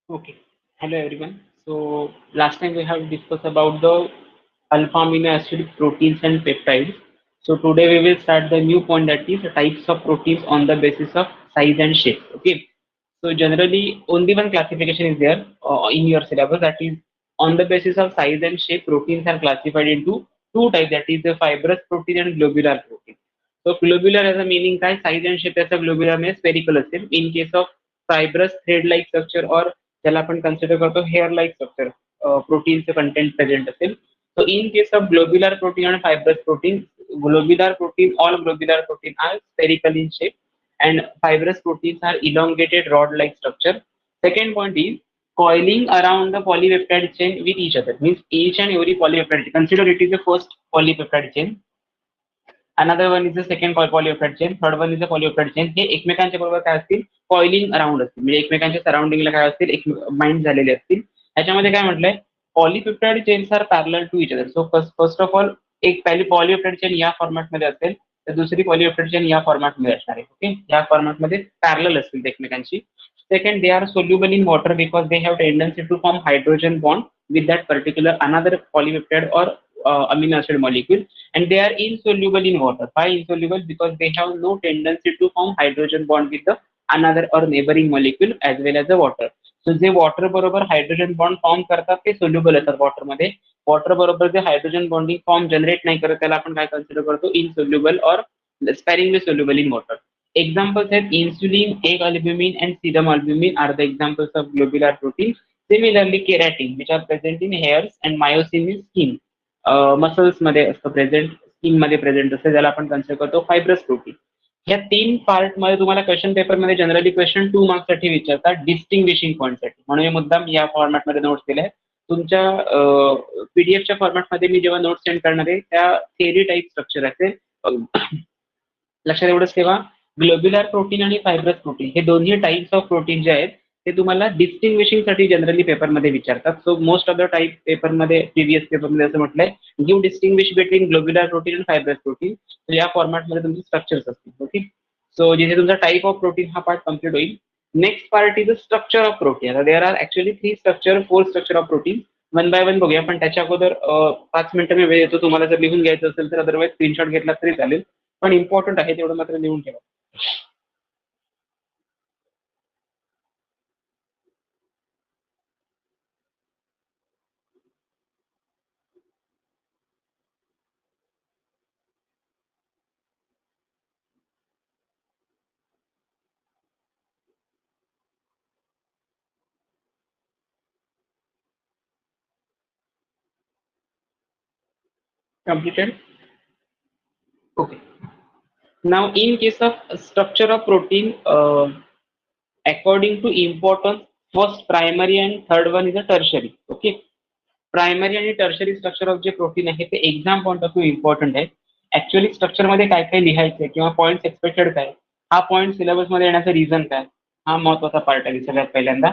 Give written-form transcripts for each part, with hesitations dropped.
Okay. Hello everyone. So last time we have discussed about the alpha amino acid proteins and peptides. So today we will start the new point, that is the types of proteins on the basis of size and shape. Okay. So generally only one classification is there in your syllabus, that is on the basis of size and shape proteins are classified into two types, that is the fibrous protein and globular protein. So globular as a meaning काय, size and shape as a globular means spherical असेल. In case of fibrous thread like structure or ज्याला आपण consider करतो hair like structure, प्रोटीनचं content present असेल. So in case of globular protein आणि fibrous protein, globular protein, all globular protein are spherical in shape and fibrous proteins are elongated rod like structure. Second point is coiling around the polypeptide chain with each other, means each and every polypeptide chain, consider it is the first polypeptide chain, another one is the second polypeptide chain, third one is the polypeptide chain. हे एकमेकांच्या बरोबर काय असतील, coiling around असतील, म्हणजे एकमेकांच्या सराउंडिंगला काय असतील, एक बाइंड झालेले असतील. ह्याच्यामध्ये काय म्हटलंय, polypeptide chains are parallel to each other. So first of all एक पहिली पॉलीपेप्टाइड चेन या फॉर्मॅटमध्ये असेल, तर दुसरी पॉलीपेप्टाइड चेन या फॉर्मॅटमध्ये असणार आहे. ओके, या फॉर्मॅटमध्ये पॅरलल असतील ते एकमेकांशी. Second, they are soluble in water because they have tendency to form hydrogen bond with that particular another polypeptide or amino acid molecule, and they are insoluble in water. Why insoluble? Because they have no tendency to form hydrogen bond with the another or neighboring molecule as well as the water. So जे water बरोबर hydrogen bond form करतात ते soluble असतात वॉटरमध्ये. Water बरोबर जे hydrogen bonding form generate नाही करत त्याला आपण काय कन्सिडर करतो, insoluble or sparingly soluble in water. Examples are insulin, egg albumin, and serum albumin are the examples of globular protein. Similarly, keratin, which are present in hairs, and myosin in skin. Muscles मध्ये असतं present, skin मध्ये present असते, ज्याला आपण consider करतो fibrous protein. या तीन part मध्ये तुम्हाला क्वेश्चन पेपर मध्ये जनरली क्वेश्चन 2 मार्क्स साठी विचारतात, डिस्टिंग्विशिंग पॉईंट साठी, म्हणून हे मुद्दाम या फॉर्मॅट मध्ये नोट्स केले आहेत. तुमच्या पीडीएफच्या फॉर्मॅटमध्ये मी जेव्हा नोट्स सेंड करणार आहे त्या थेरी टाईप स्ट्रक्चर असेल. लक्षात एवढंच ठेवा, ग्लोब्युलर प्रोटीन आणि फायब्रस प्रोटीन हे दोन्ही टाइप्स ऑफ प्रोटीन जे आहेत ते तुम्हाला डिस्टिंग्विशिंग साठी जनरली पेपरमध्ये विचारतात. So most of the type पेपरमध्ये, प्रिव्हियस पेपरमध्ये असं म्हटलंय, give distinguish between globular protein आणि फायब्रस प्रोटीन. तर या फॉर्मॅटमध्ये तुमचे स्ट्रक्चर्स असतील. ओके, सो जिथे तुमचा टाईप ऑफ प्रोटीन हा पार्ट कम्प्लीट होईल. Next part is the structure of protein. आता there are actually 3 structure, 4 structure of protein. One by one बघूया, पण त्याच्या अगोदर 5 मिनिटं मी वेळ येतो. तुम्हाला जर लिहून घ्यायचं असेल तर अदरवाईज स्क्रीनशॉट घेतला तरी चालेल, पण इम्पॉर्टंट आहे तेवढं मात्र लिहून ठेवा. Completed? Okay. Now, in case of structure of protein, according to importance, first primary and third one is a tertiary. Okay. Primary आणि टर्शरी स्ट्रक्चर ऑफ जे प्रोटीन आहे ते exam point of view important आहे. Actually structure मध्ये काय काय लिहायचंय किंवा पॉईंट एक्सपेक्टेड काय, हा पॉईंट सिलेबस मध्ये येण्याचं रिझन काय, हा महत्वाचा पार्ट आहे सगळ्यात पहिल्यांदा.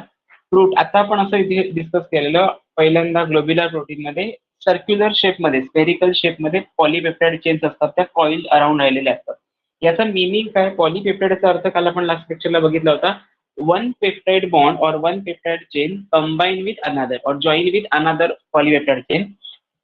आता आपण असं इथे डिस्कस केलेलं, पहिल्यांदा ग्लोब्युलर प्रोटीन मध्ये सर्क्युलर शेपमध्ये, स्पेरिकल शेपमध्ये पॉलीपेप्टाइड चेन्स असतात, त्या कॉइल अराउंड राहिलेल्या असतात. याचा मिनिंग काय, पॉलीपेप्टाइडचा अर्थ काल आपण लास्ट लेक्चरला बघितला होता, one peptide bond or one peptide chain combine with another or join with another polypeptide chain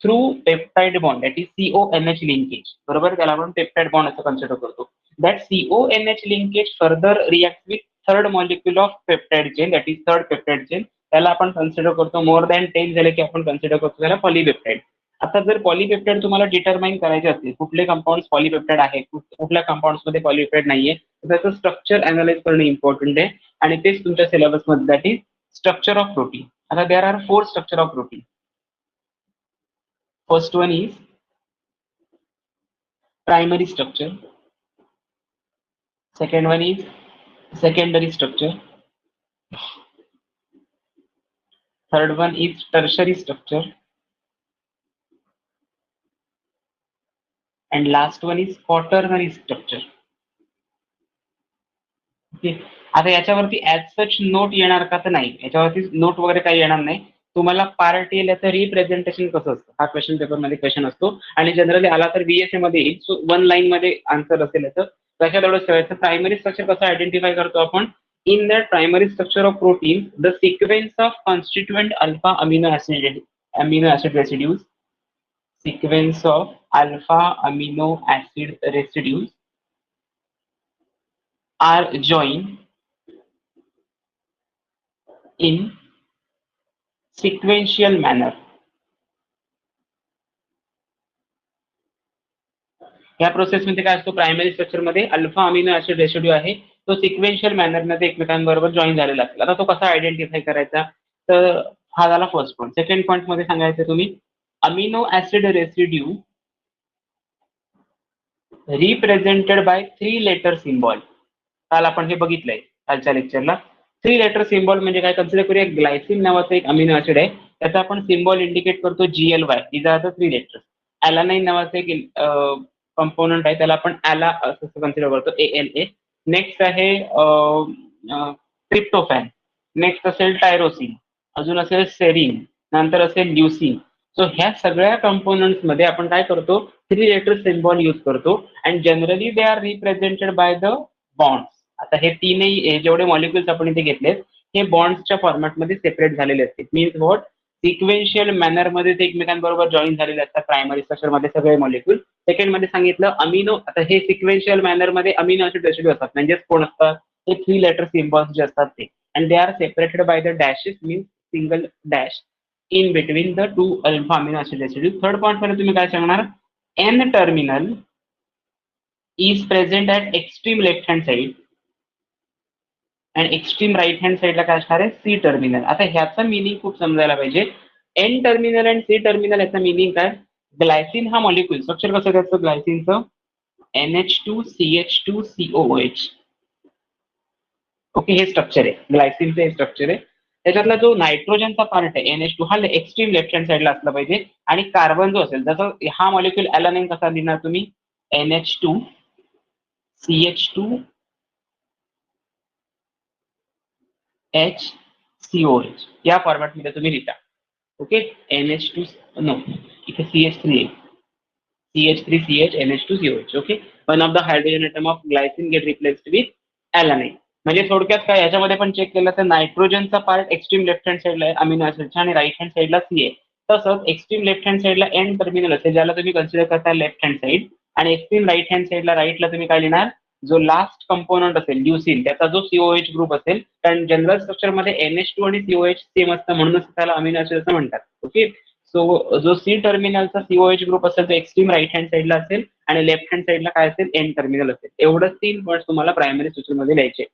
through peptide bond, that is CONH linkage. बरोबर, त्याला आपण पेप्टाइड बॉन्ड असं कन्सिडर करतो. That CONH linkage further reacts with third molecule of peptide chain, that is third peptide chain. त्याला आपण consider करतो more than 10 झाले की आपण कन्सिडर करतो त्याला पॉलीपेप्टाइड. आता जर पॉलीपेप्टाइड तुम्हाला डिटरमाइन करायचे असतील, कुठले कंपाऊंड पॉलीपेप्टाइड आहे, कुठल्या कंपाऊंड्स मध्ये पॉलीपेप्टाइड नाहीये, त्याचं स्ट्रक्चर अनालाइज करणं इम्पॉर्टंट आहे. आणि तेच तुमच्या सिलेबस मध्ये, that is structure of protein. आता there are 4 structure of protein. First one is primary structure, second one is secondary structure, third one is tertiary structure, and last one is quaternary structure. Okay, आता याच्यावरती as सच note येणार का, तर नाही, याच्यावरती note वगैरे काही येणार नाही. तुम्हाला पार्ट ए याचं रिप्रेझेंटेशन कसं असतं हा क्वेश्चन पेपर मध्ये क्वेश्चन असतो, आणि जनरली आला तर बीएसए मध्ये येईल. सो 1 लाईन मध्ये आन्सर असेल याचं. लक्षात एवढंच ठेवायचं, प्रायमरी स्ट्रक्चर कसं आयडेंटिफाय करतो आपण, In the primary structure of protein, the sequence of constituent alpha amino acid residues, sequence of alpha amino acid residues are joined in sequential manner. या प्रोसेसमध्ये काय असतो, प्रायमरी स्ट्रक्चर मध्ये अल्फा अमिनो ऍसिड रेसिड्यू आहे, तो sequential manner मध्ये एकमेकांबरोबर join झालेला असेल. आता तो कसा आयडेंटिफाय करायचा, तर हा झाला फर्स्ट पॉईंट. सेकंड पॉईंट मध्ये सांगायचं तुम्ही, amino acid residue represented by 3 letter symbol. काल आपण हे बघितलंय कालच्या लेक्चरला. 3 लेटर सिम्बॉल म्हणजे काय, कन्सिडर करूया ग्लायसिन नावाचं एक अमिनो ऍसिड आहे, त्याचा आपण सिम्बॉल इंडिकेट करतो GLY. These are the 3 letters. Alanine नावाचं एक कंपोनंट आहे, त्याला आपण ॲला असं कन्सिडर करतो, ALA. नेक्स्ट आहे ट्रिप्टोफॅन, नेक्स्ट असेल टायरोसिन, अजून असेल सेरीन, नंतर असेल ल्युसिन. सो ह्या सगळ्या कंपोनंट्स मध्ये आपण काय करतो, 3 लेटर सिम्बॉल यूज करतो, and generally they R represented by the bonds. आता हे तीनही जेवढे मॉलिक्युल्स आपण इथे घेतलेत, हे बॉन्ड्सच्या फॉर्मॅटमध्ये सेपरेट झालेले असतील. मीन्स व्हॉट, सिक्वेन्शियल मॅनर मध्ये ते एकमेकांबरोबर जॉईन झालेले असतात प्रायमरी स्ट्रक्चर मध्ये सगळे मॉलिक्युल. सेकंड मध्ये सांगितलं अमिनो, आता हे सिक्वेन्शियल मॅनर मध्ये अमिनो ऍसिड रेसिड्यू असतात, म्हणजेच कोण असतात, हे 3 लेटर सिम्बॉल्स जे असतात ते, and they are separated by the dashes, means single dash in between the 2 alpha amino acid residues. Third point मध्ये तुम्ही काय सांगणार, N terminal is present at extreme left hand side and extreme right hand side ला काय असणार आहे, C terminal. आता ह्याचा मिनिंग खूप समजायला पाहिजे. N terminal and C terminal याचा मिनिंग काय, ग्लायसिन हा मॉलिक्युल स्ट्रक्चर कसं त्याचं ग्लायसिनचं, NH2CH2COOH. ओके, हे स्ट्रक्चर आहे ग्लायसिनचं, हे स्ट्रक्चर आहे. त्याच्यातला जो नायट्रोजनचा पार्ट आहे NH2 हा एक्स्ट्रीम लेफ्ट हँड साईडला असला पाहिजे, आणि कार्बन जो असेल, जसं हा मॉलिक्युल ॲलानाइन कसा लिहिणार तुम्ही, NH2CH2HCOH या फॉर्मॅटमध्ये तुम्ही लिहिता. ओके, NH2 नो, इथे CH3 आहे, CH3CH NH2COH. Okay, one of the hydrogen atom of glycine get replaced with alanine. म्हणजे थोडक्यात काय, याच्यामध्ये पण चेक केलं तर नायट्रोजनचा पार्ट एक्स्ट्रीम लेफ्ट हँड साईडला आहे अमिनो ऍसिडच्या, आणि राईट हँड साईडला सी आहे. तसंच एक्स्ट्रीम लेफ्ट हँड साईडला एन टर्मिनल असेल, ज्याला तुम्ही कन्सिडर करता लेफ्ट हँड साईड, आणि एक्स्ट्रीम राईट हँड साईडला राईटला तुम्ही काय लिहिणार, जो लास्ट कंपोनंट असेल ल्युसिन, त्याचा जो COH ग्रुप असेल, कारण जनरल स्ट्रक्चर मध्ये NH2 आणि COH सेम असतं, म्हणूनच त्याला अमिनो ऍसिड असं म्हणतात. ओके, सो जो C टर्मिनलचा COH ग्रुप असेल तो एक्स्ट्रीम राईट हँड साईडला असेल, आणि लेफ्ट हँड साईडला काय असेल, एन टर्मिनल असेल. एवढंच 3 पॉईंट्स तुम्हाला प्रायमरी स्ट्रक्चरमध्ये लिहायचे.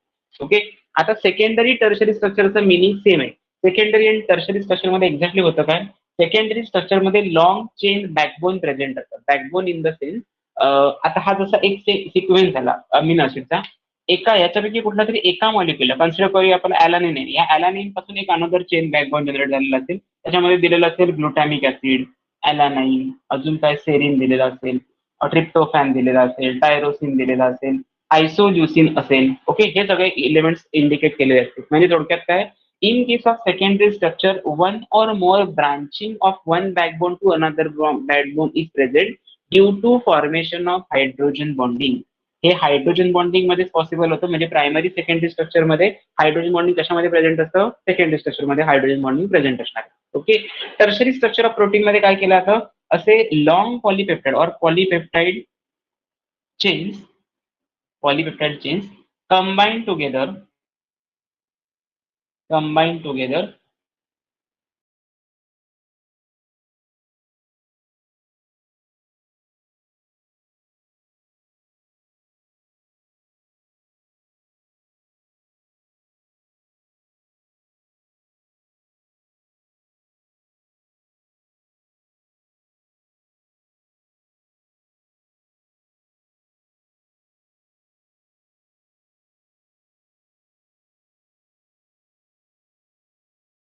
ओके, आता सेकंडरी टर्शरी स्ट्रक्चरचं मिनिंग सेम आहे. सेकंडरी आणि टर्शरी स्ट्रक्चर मध्ये एक्झॅक्टली होतं काय, सेकंडरी स्ट्रक्चर मध्ये लॉंग चेन बॅकबोन प्रेझेंट असतात. बॅकबोन इन द सेन्स, आता हा जसा एक सिक्वेन्स झाला अमिनो ऍसिडचा, एका याच्यापैकी कुठला तरी एका मॉलिक्युल कन्सिडर करूया आपण ॲलानिन आहे, या ॲलानिन पासून एक अनदर चेन बॅकबोन जनरेट झालेला असेल, त्याच्यामध्ये दिलेलं असेल ग्लुटॅमिक ऍसिड, ॲलानाइन, अजून काय सेरीन दिलेला असेल, ट्रिप्टोफॅन दिलेला असेल, टायरोसिन दिलेला असेल, आयसोल्युसिन असेल. ओके, हे सगळे एलिमेंट्स इंडिकेट केलेले असतील. म्हणजे थोडक्यात काय, in case of secondary structure, one or more branching of one backbone to another backbone is present due to formation of hydrogen bonding. हे हायड्रोजन बॉन्डिंग मध्ये पॉसिबल होतं. म्हणजे प्रायमरी सेकंडरी स्ट्रक्चर मध्ये हायड्रोजन बॉन्डिंग कशामध्ये present असतं, secondary structure मध्ये hydrogen bonding present असणार. Okay, tertiary structure of protein मध्ये काय केलं जातं, असे लॉंग पॉलीपेप्टाइड और polypeptide chains combine together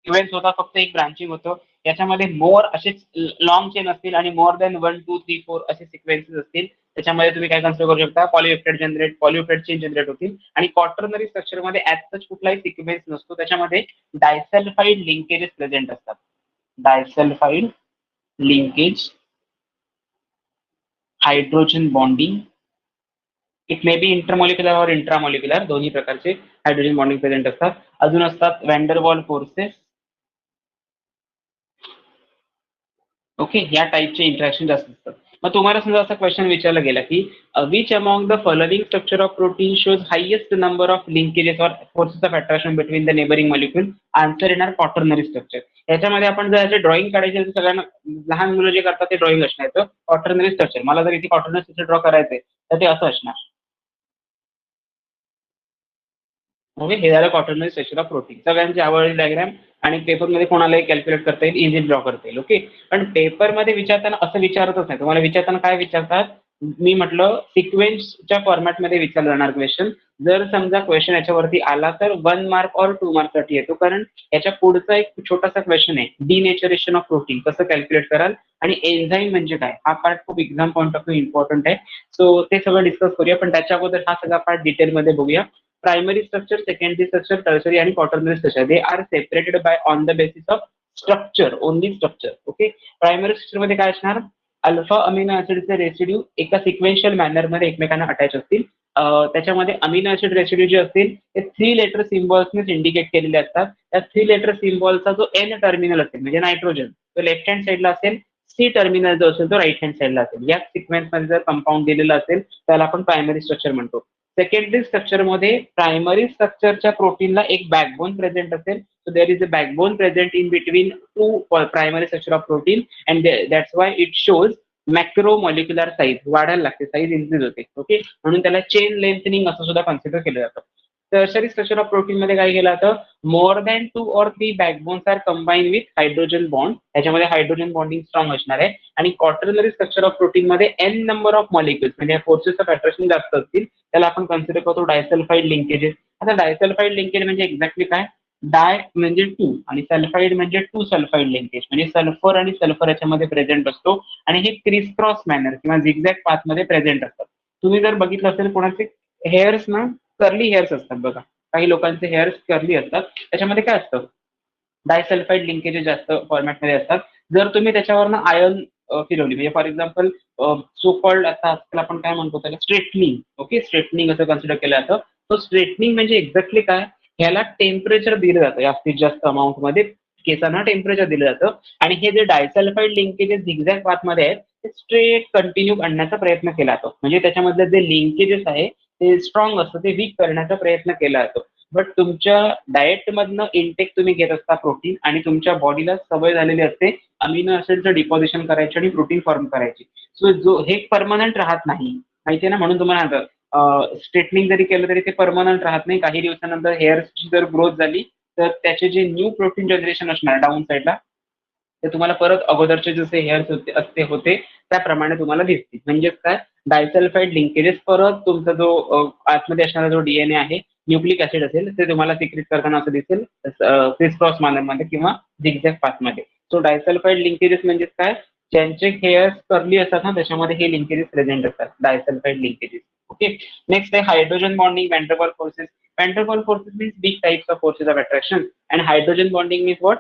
events होता, फक्त एक ब्रांचिंग होतं. याच्यामध्ये मोर असे लॉंग चेन असतील, आणि मोर दॅन 1 2 3 4 असे सिक्वेन्सेस असतील. त्याच्यामध्ये तुम्ही काय कन्सिडर करू शकता, पॉलीपेप्टाइड चेन जनरेट होतील. आणि क्वार्टरनरी स्ट्रक्चर मध्ये ऍज सच कुठलाही सिक्वेन्स नसतो, त्याच्यामध्ये डायसल्फाइड लिंकेजेस प्रेझेंट असतात. Disulphide linkage, hydrogen bonding it may be intermolecular और इंट्रामॉलिक्युलर, दोन्ही प्रकारचे हायड्रोजन बॉन्डिंग प्रेझेंट असतात. अजून असतात व्हॅन्डरवॉल फोर्सेस. ओके, या टाईपचे इंटरॅक्शन जास्त असतात. मग तुम्हाला समजा असा क्वेश्चन विचारला गेला की which among the following structure of protein shows highest number of linkages or forces of attraction between the neighbouring molecule. Answer येणार क्वाटर्नरी स्ट्रक्चर. याच्यामध्ये आपण जर याचे ड्रॉइंग काढायचे सगळ्यांना लहान मुलं जे करतात ते ड्रॉइंग असणार येतं क्वाटर्नरी स्ट्रक्चर. मला जर इथे क्वाटर्नरी स्ट्रक्चर ड्रॉ करायचंय तर ते असं असणार. ओके, हे झालं क्वाटर्नरी स्ट्रक्चर ऑफ प्रोटीन. सगळ्यांची आवडली डायग्राम आणि पेपरमध्ये कोणालाही कॅल्क्युलेट करता येईल, इझी ड्रॉ करता येईल. ओके, पण पेपरमध्ये विचारताना असं विचारतच नाही. तुम्हाला विचारताना काय विचारतात, मी म्हटलं सिक्वेन्सच्या फॉर्मॅटमध्ये विचारलं जाणार क्वेश्चन. जर समजा क्वेश्चन याच्यावरती आला तर 1 मार्क और 2 मार्कसाठी येतो, कारण याच्या पुढचा एक छोटासा क्वेश्चन आहे, डिनेचरेशन ऑफ प्रोटीन कसं कॅल्क्युलेट कराल आणि एन्झाईम म्हणजे काय, हा पार्ट खूप exam point of view important आहे. सो ते सगळं डिस्कस करूया, पण त्याच्या अगोदर हा सगळा पार्ट डिटेलमध्ये बघूया. Primary structure, secondary structure, tertiary आणि quaternary structure, they are separated by on the basis of structure, only structure. Okay, primary structure मध्ये काय असणार, अल्फा अमिनो ऍसिडचे रेसिड्यू एका सिक्वेन्शियल मॅनर मध्ये एकमेकांना अटॅच असतील. त्याच्यामध्ये अमिनो ऍसिड रेसिड्यू जे असतील ते 3 लेटर सिम्बॉल्सने इंडिकेट केलेले असतात. त्या 3 लेटर सिम्बॉलचा जो एन टर्मिनल असेल म्हणजे नायट्रोजन, तो लेफ्ट हँड साईडला असेल. सी टर्मिनल जो असेल तो राईट हँड साईडला असेल. या सिक्वेन्स मध्ये जर कंपाऊंड दिलेला असेल त्याला आपण प्रायमरी स्ट्रक्चर म्हणतो. सेकंडरी स्ट्रक्चरमध्ये प्रायमरी स्ट्रक्चरच्या प्रोटीनला एक बॅकबोन प्रेझेंट असेल. So there is a backbone present in between two primary structure of protein and that's why it shows macro molecular size, वाढायला लागते, साईज इन्क्रीज होते. ओके, म्हणून त्याला चेन लेंथनिंग असं सुद्धा कन्सिडर केलं जातं. टर्शरी स्ट्रक्चर ऑफ प्रोटीन मध्ये काय केलं जातं, more than 2 or 3 backbones are combine with hydrogen bond. त्याच्यामध्ये हायड्रोजन बॉन्डिंग स्ट्रॉंग असणार आहे. आणि क्वाटर्नरी स्ट्रक्चर ऑफ प्रोटीन मध्ये एन नंबर ऑफ मॉलिक्युल्स म्हणजे फोर्सेस ऑफ अट्रॅक्शन जास्त असतील, त्याला आपण कन्सिडर करतो डायसल्फाईड लिंकेजेस. आता डायसल्फाईड लिंकेज म्हणजे एक्झॅक्टली काय, डाय म्हणजे 2 आणि सल्फाईड म्हणजे 2 सल्फाईड लिंकेज, म्हणजे सल्फर आणि सल्फर याच्यामध्ये प्रेझेंट असतो आणि हे क्रिस क्रॉस मॅनर किंवा झिगझॅग पाथ मध्ये प्रेझेंट असतात. तुम्ही जर बघितलं असेल कोणाचे हेअर्स ना कर्ली हेअर्स असतात बघा, काही लोकांचे हेअर्स कर्ली असतात, त्याच्यामध्ये काय असतं, डायसल्फाईड लिंकेजेस जास्त फॉर्मॅटमध्ये असतात. जर तुम्ही त्याच्यावरनं आयर्न फिरवली म्हणजे फॉर एक्झाम्पल सो कॉल्ड आता आजकाल आपण काय म्हणतो त्याला स्ट्रेटनिंग. ओके, स्ट्रेटनिंग असं कन्सिडर केलं जातं. तो स्ट्रेटनिंग म्हणजे एक्झॅक्टली काय, ह्याला टेम्परेचर दिलं जातं जास्तीत जास्त अमाऊंट मध्ये, केसांना टेम्परेचर दिलं जातं आणि हे जे डायसल्फाईड लिंकेजेस झिगझॅग पाथमध्ये आहेत ते स्ट्रेट कंटिन्यू आणण्याचा प्रयत्न केला जातो. म्हणजे त्याच्यामधले जे लिंकेजेस आहे ते स्ट्रॉंग असतं, ते वीक करण्याचा प्रयत्न केला जातो. बट तुमच्या डाएट मधनं इंटेक तुम्ही घेत असता प्रोटीन आणि तुमच्या बॉडीला सवय झालेली असते अमिनो ऍसिडचं डिपॉझिशन करायची आणि प्रोटीन फॉर्म करायची. सो जो हे परमनंट राहत नाही, माहितीये ना, म्हणून तुम्हाला स्ट्रेटनिंग जरी केलं तरी ते परमनंट राहत नाही. काही दिवसानंतर हेअरची जर ग्रोथ झाली तर त्याचे जे न्यू प्रोटीन जनरेशन असणार डाऊन साईडला ते तुम्हाला परत अगोदरचे जसे हेअर्स होते त्याप्रमाणे तुम्हाला दिसतील. म्हणजेच काय, डायसल्फाईड लिंकेजेस परत तुमचा जो आतमध्ये असणारा जो डीएनए आहे, न्यूक्लिक ऍसिड असेल, ते तुम्हाला सिक्रेट करताना असं दिसेल क्रिस क्रॉस मॅनरमध्ये किंवा झिगझॅग पाथमध्ये. सो डायसल्फाईड लिंकेजेस म्हणजे काय, ज्यांचे हेअर्स कर्ली असतात ना त्याच्यामध्ये हे लिंकेजेस प्रेझेंट असतात, डायसल्फाईड लिंकेजेस. ओके, नेक्स्ट आहे hydrogen bonding Van der Waals forces. Van der Waals forces means big types of forces of attraction and hydrogen bonding means what,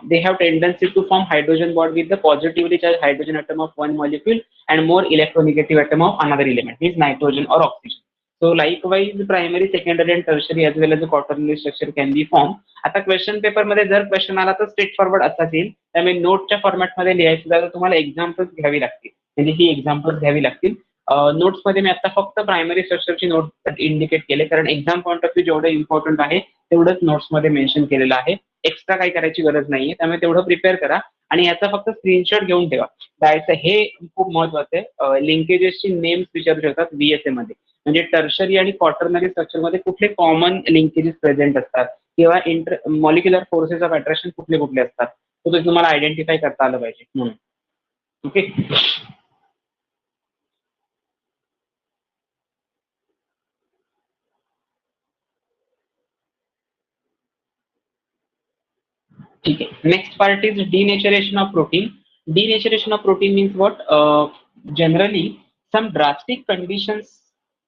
they have tendency to form hydrogen bond with the positively charged hydrogen atom of one molecule and more electronegative atom of another element, means nitrogen or oxygen. So likewise primary, secondary and tertiary as well as the quaternary structure can be formed. आता question paper मध्ये जर question आला तर straight forward असाच येईल, त्यामुळे नोटच्या फॉर्मॅटमध्ये लिहायचं तर तुम्हाला एक्झाम्पल्स घ्यावी लागतील, म्हणजे ही एक्झाम्पल्स घ्यावी लागतील. नोट्स मध्ये मी आता फक्त प्रायमरी स्ट्रक्चरची नोट इंडिकेट केले, कारण एक्झाम पॉईंट ऑफ व्ह्यू जेवढं इम्पॉर्टंट आहे तेवढंच नोट्स मध्ये मेन्शन केलेलं आहे. एक्स्ट्रा काही करायची गरज नाहीये, त्यामुळे तेवढं प्रिपेअर करा आणि याचा फक्त स्क्रीनशॉट घेऊन ठेवा. जायचं हे खूप महत्वाचं आहे. लिंकेजेसची नेम्स विचारू शकतात VSA मध्ये, म्हणजे टर्शरी आणि क्वाटर्नरी स्ट्रक्चर मध्ये कुठले कॉमन लिंकेजेस प्रेझेंट असतात किंवा मॉलिक्युलर फोर्सेस ऑफ अट्रॅक्शन कुठले कुठले असतात, तर तुम्हाला आयडेंटिफाय करता आलं पाहिजे म्हणून. ओके, ठीक आहे. Next part is denaturation of protein. Denaturation of protein means what? Generally, some drastic conditions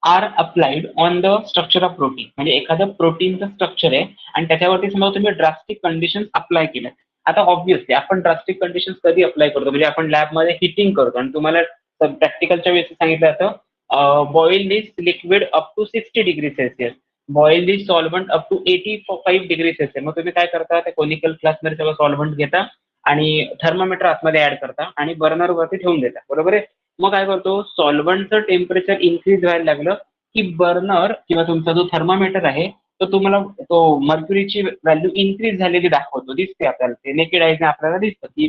are applied on the structure of protein. म्हणजे एखादं प्रोटीनचं स्ट्रक्चर आहे आणि त्याच्यावरती समजा तुम्ही ड्रास्टिक कंडिशन्स अप्लाय केल्या. आता ऑब्व्हियसली आपण ड्रास्टिक कंडिशन्स कधी अप्लाय करतो, म्हणजे आपण लॅबमध्ये हिटिंग करतो आणि तुम्हाला प्रॅक्टिकलच्या वेळेस सांगितलं जातं boil this liquid up to 60 degree Celsius, boil this solvent up to 85 degree Celsius. मग तुम्ही काय करता, त्या कोनिकल फ्लास्कमध्ये सगळं सॉल्व्हंट घेता आणि थर्मामीटर आतमध्ये ऍड करता आणि बर्नर वरती ठेवून देता, बरोबर आहे. मग काय करतो, सॉल्व्हंटचं टेम्परेचर इन्क्रीज व्हायला लागलं की बर्नर किंवा तुमचा जो थर्मामीटर आहे तो तुम्हाला तो मर्क्युरीची व्हॅल्यू इन्क्रीज झालेली दाखवतो, दिसते आपल्याला, ते नेकेड आयजने आपल्याला दिसतं की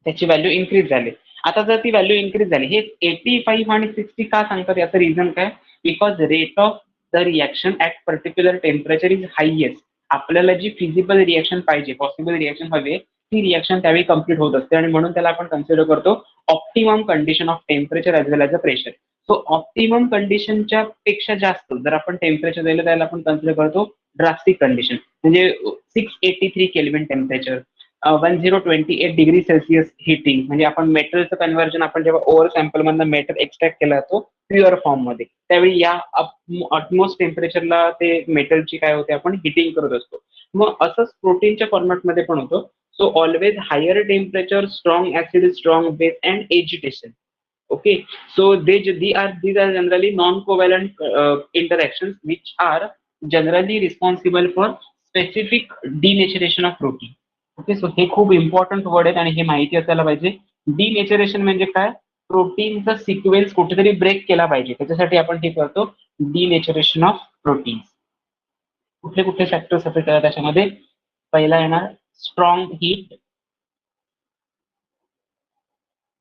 त्याची व्हॅल्यू इन्क्रीज झाली. आता जर ती व्हॅल्यू इन्क्रीज झाली, हे 85 आणि 60 का सांगतात याचं रिझन काय, because rate of the reaction at particular temperature is highest. आपल्याला जी फिजिबल रिएक्शन पाहिजे, पॉसिबल रिएक्शन हवी, ती रिएक्शन त्यावेळी कम्प्लीट होत असते आणि म्हणून त्याला आपण कन्सिडर करतो optimum condition of temperature as well as a pressure. So optimum कंडिशनच्या पेक्षा जास्त जर आपण टेम्परेचर दिलं त्याला आपण कन्सिडर करतो ड्रास्टिक कंडिशन. म्हणजे 683 kelvin temperature, 1028 degree Celsius heating, म्हणजे आपण मेटलचं कन्व्हर्जन, आपण जेव्हा ओव्हर सॅम्पल मधनं मेटल एक्स्ट्रॅक्ट केला जातो प्युअर फॉर्म मध्ये, त्यावेळी या अटमोस्ट टेम्परेचरला ते मेटलची काय होते, आपण हिटिंग करत असतो. मग असंच प्रोटीनच्या फॉर्मॅटमध्ये पण होतं. So always higher temperature, strong acid, strong base and agitation. Okay, so these are generally non-covalent interactions which are generally responsible for specific denaturation of protein. Okay, so हे खूप इम्पॉर्टंट वर्ड आहेत आणि हे माहिती असायला पाहिजे. डिनेचरेशन म्हणजे काय, प्रोटीनचा सिक्वेन्स कुठेतरी ब्रेक केला पाहिजे, त्याच्यासाठी आपण हे करतो डिनेचरेशन ऑफ प्रोटीन. कुठले कुठले फॅक्टर्स अफेक्ट करतात त्याच्यामध्ये, पहिला येणार strong heat.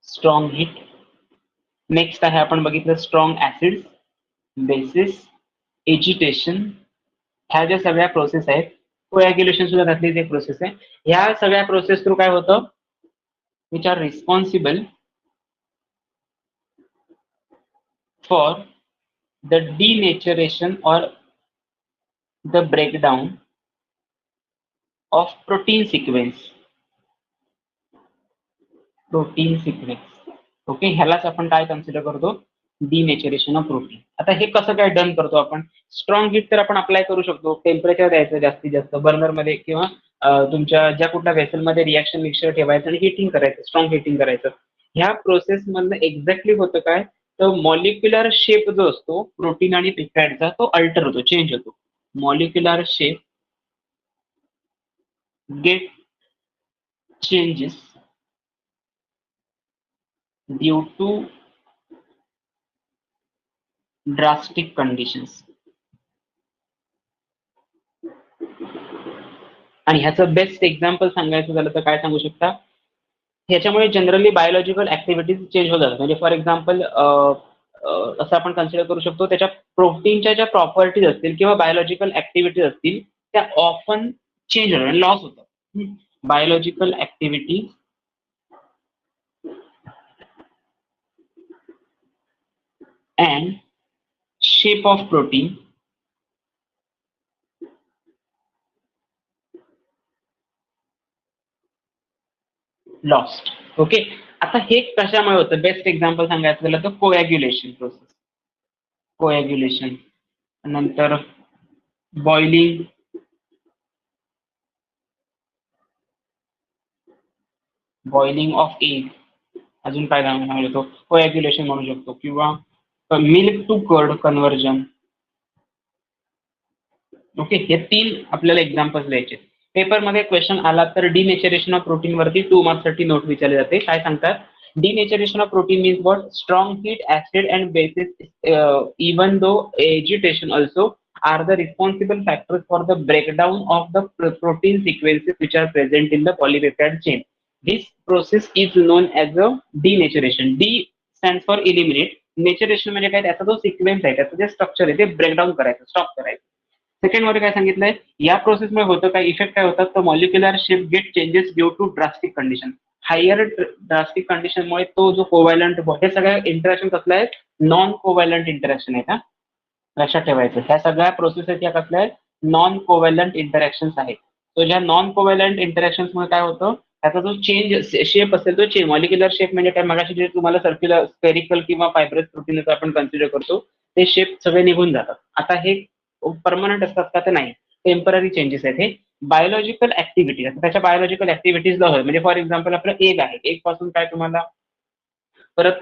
Strong heat. Next आहे आपण बघितलं स्ट्रॉंग ऍसिड, बेसिस, एजिटेशन. ह्या ज्या सगळ्या प्रोसेस आहेत, कोॲग्युलेशन सुद्धा त्यातलीच एक प्रोसेस आहे. ह्या सगळ्या प्रोसेस थ्रू काय होतं, which are responsible for the denaturation or the breakdown of protein sequence. Protein sequence, okay, ह्यालाच आपण काय कन्सिडर करतो, डिनेचरेशन ऑफ प्रोटीन. आता हे कसं काय डन करतो आपण, स्ट्रॉंग हीट तर आपण अप्लाय करू शकतो, टेम्परेचर द्यायचं जास्तीत जास्त बर्नरमध्ये किंवा तुमच्या ज्या कुठल्या वेसलमध्ये रिएक्शन मिक्सचर ठेवायचं आणि हिटिंग करायचं, स्ट्रॉंग हिटिंग करायचं. ह्या प्रोसेस मधनं एक्झॅक्टली होतं काय, तर मॉलिक्युलर शेप जो असतो प्रोटीन आणि पेप्टाइडचा तो अल्टर होतो, चेंज होतो. Molecular shape get changes due to drastic conditions. आणि ह्याचं बेस्ट एक्झाम्पल सांगायचं झालं तर काय सांगू शकता, ह्याच्यामुळे जनरली बायोलॉजिकल ऍक्टिव्हिटीज चेंज होत जातात. म्हणजे फॉर एक्झाम्पल असं आपण कन्सिडर करू शकतो, त्याच्या प्रोटीनच्या ज्या प्रॉपर्टीज असतील किंवा बायोलॉजिकल ऍक्टिव्हिटीज असतील त्या ऑफन चेंज होतात, लॉस होतात. Biological activity and shape of protein lost. Okay, आता हे कशामुळे होतं, बेस्ट एक्झाम्पल सांगायचं झालं तर कोॲग्युलेशन प्रोसेस. कोॲग्युलेशन नंतर बॉइलिंग, बॉइलिंग ऑफ एग, अजून काय सांगू शकतो, कोॲग्युलेशन म्हणू शकतो, किंवा milk to curd conversion. Okay, हे 3 आपल्याला एक्झाम्पल्स द्यायचे. पेपरमध्ये क्वेश्चन आला तर डिनेचरेशन ऑफ प्रोटीन वरती 2 मार्क्ससाठी नोट विचारली जाते. काय सांगतात, denaturation of protein means what, strong heat, acid and basis even though agitation also are the responsible factors for the breakdown of the protein sequences which are present in the polypeptide chain. This process is known as a denaturation. D stands for eliminate. Naturation म्हणजे काय, त्याचा जो sequence आहे, त्याचं जे structure आहे ते breakdown करायचं, स्टॉप करायचं. सेकंड मध्ये काय सांगितलंय, या प्रोसेसमुळे होतं काय, इफेक्ट काय होतात, तर molecular shape get changes due to drastic condition. Higher drastic कंडिशनमुळे तो जो कोव्हॅलंट, हे सगळ्या इंटरॅक्शन कसल्या आहेत, नॉन कोव्हॅलंट इंटरॅक्शन आहेत. लक्षात ठेवायचं, ह्या सगळ्या प्रोसेस आहेत, या कसल्या आहेत, नॉन कोव्हॅलंट इंटरॅक्शन्स आहेत. तो ज्या नॉन कोव्हॅलंट इंटरॅक्शन्समुळे काय होतं, त्याचा जो चेंज शेप असेल तो चेंज, मॉलिक्युलर शेप म्हणजे काय, मगाशी जे तुम्हाला सर्क्युलर, स्पेरिकल किंवा फायब्रस प्रोटीन आपण कन्सिडर करतो, ते शेप सगळे निघून जातात. आता हे परमनंट असतात का, तर नाही, टेम्पररी चेंजेस आहेत. हे बायोलॉजिकल ऍक्टिव्हिटी, त्याच्या बायोलॉजिकल ऍक्टिव्हिटीजला होय. म्हणजे फॉर एक्झाम्पल आपलं एग आहे, एग पासून काय तुम्हाला परत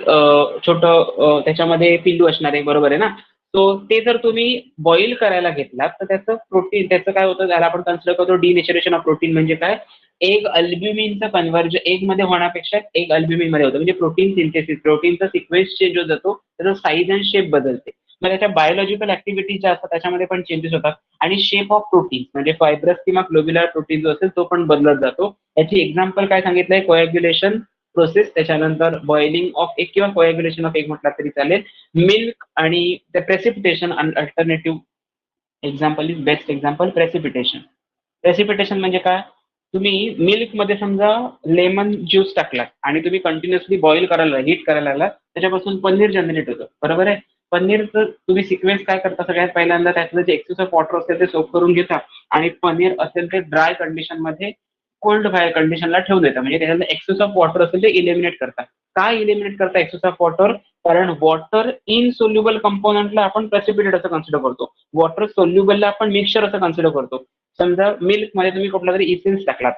छोटं त्याच्यामध्ये पिल्लू असणार आहे, बरोबर आहे ना. सो ते जर तुम्ही बॉईल करायला घेतलात तर त्याचं प्रोटीन, त्याचं काय होतं, त्याला आपण कन्सिडर करतो डिनेचरेशन ऑफ प्रोटीन. म्हणजे काय, एक अल्ब्युमिनचं कन्व्हर्जन एग मध्ये होण्यापेक्षा एक अल्ब्युमिन मध्ये होतं. म्हणजे प्रोटीन सिंथेसिस, प्रोटीनचा सिक्वेन्स चेंज होत जातो, त्याचा साईज अँड शेप बदलते. मग त्याच्या बायोलॉजिकल ऍक्टिव्हिटीज ज्या असतात त्याच्यामध्ये पण चेंजेस होतात. आणि शेप ऑफ प्रोटीन म्हणजे फायब्रस किंवा ग्लोब्युलर प्रोटीन जो असेल तो पण बदलत जातो. याची एक्झाम्पल काय सांगितलंय, कोॲग्युलेशन प्रोसेस, त्याच्यानंतर बॉइलिंग ऑफ एग किंवा कोॲग्युलेशन ऑफ एग म्हटलं तरी चालेल, मिल्क आणि precipitation. Alternative example is best example precipitation. Precipitation म्हणजे काय, तुम्ही मिल्क मध्ये समजा लेमन ज्यूस टाकला आणि तुम्ही कंटिन्युअसली बॉईल करायला हीट करायला लागला, त्याच्यापासून पनीर जनरेट होतं, बरोबर आहे. पनीरचं तुम्ही सिक्वेन्स काय करता, सगळ्यात पहिल्यांदा त्यातलं जे एक्सेस ऑफ वॉटर असेल ते सोक करून घेता आणि पनीर असेल ते ड्राय कंडिशन मध्ये कोल्ड कंडिशनला ठेवून देता. म्हणजे त्याच्यातलं एक्सेस ऑफ वॉटर असेल ते इलिमिनेट करता. काय इलिमिनेट करता एक्सेस ऑफ वॉटर, कारण वॉटर इनसोल्युबल कंपोनंटला आपण प्रेसिपिटेट असं कन्सिडर करतो, वॉटर सोल्युबलला आपण मिक्सचर असं कन्सिडर करतो. समजा मिल्क मध्ये तुम्ही कुठला तरी इसेन्स टाकलात,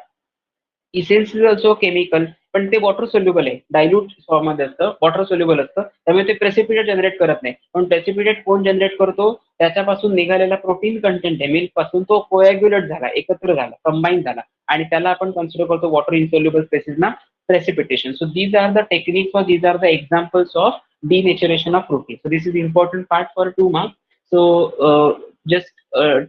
इसेन्स इज ऑल्सो केमिकल, पण ते वॉटर सोल्युबल आहे, डायल्यूट फॉर्ममध्ये असतं, वॉटर सोल्युबल असतं, त्यामुळे ते प्रेसिपिटेट जनरेट करत नाही. पण प्रेसिपिटेट कोण जनरेट करतो, त्याच्यापासून निघालेला प्रोटीन कंटेंट आहे मिल्क पासून, तो कोॲग्युलेट झाला, एकत्र झाला, कंबाईन झाला, आणि त्याला आपण कन्सिडर करतो वॉटर इनसोल्युबल स्पेसिस ना precipitation. So these are the techniques or these are the examples of denaturation of protein. So this is important part for 2 marks. So just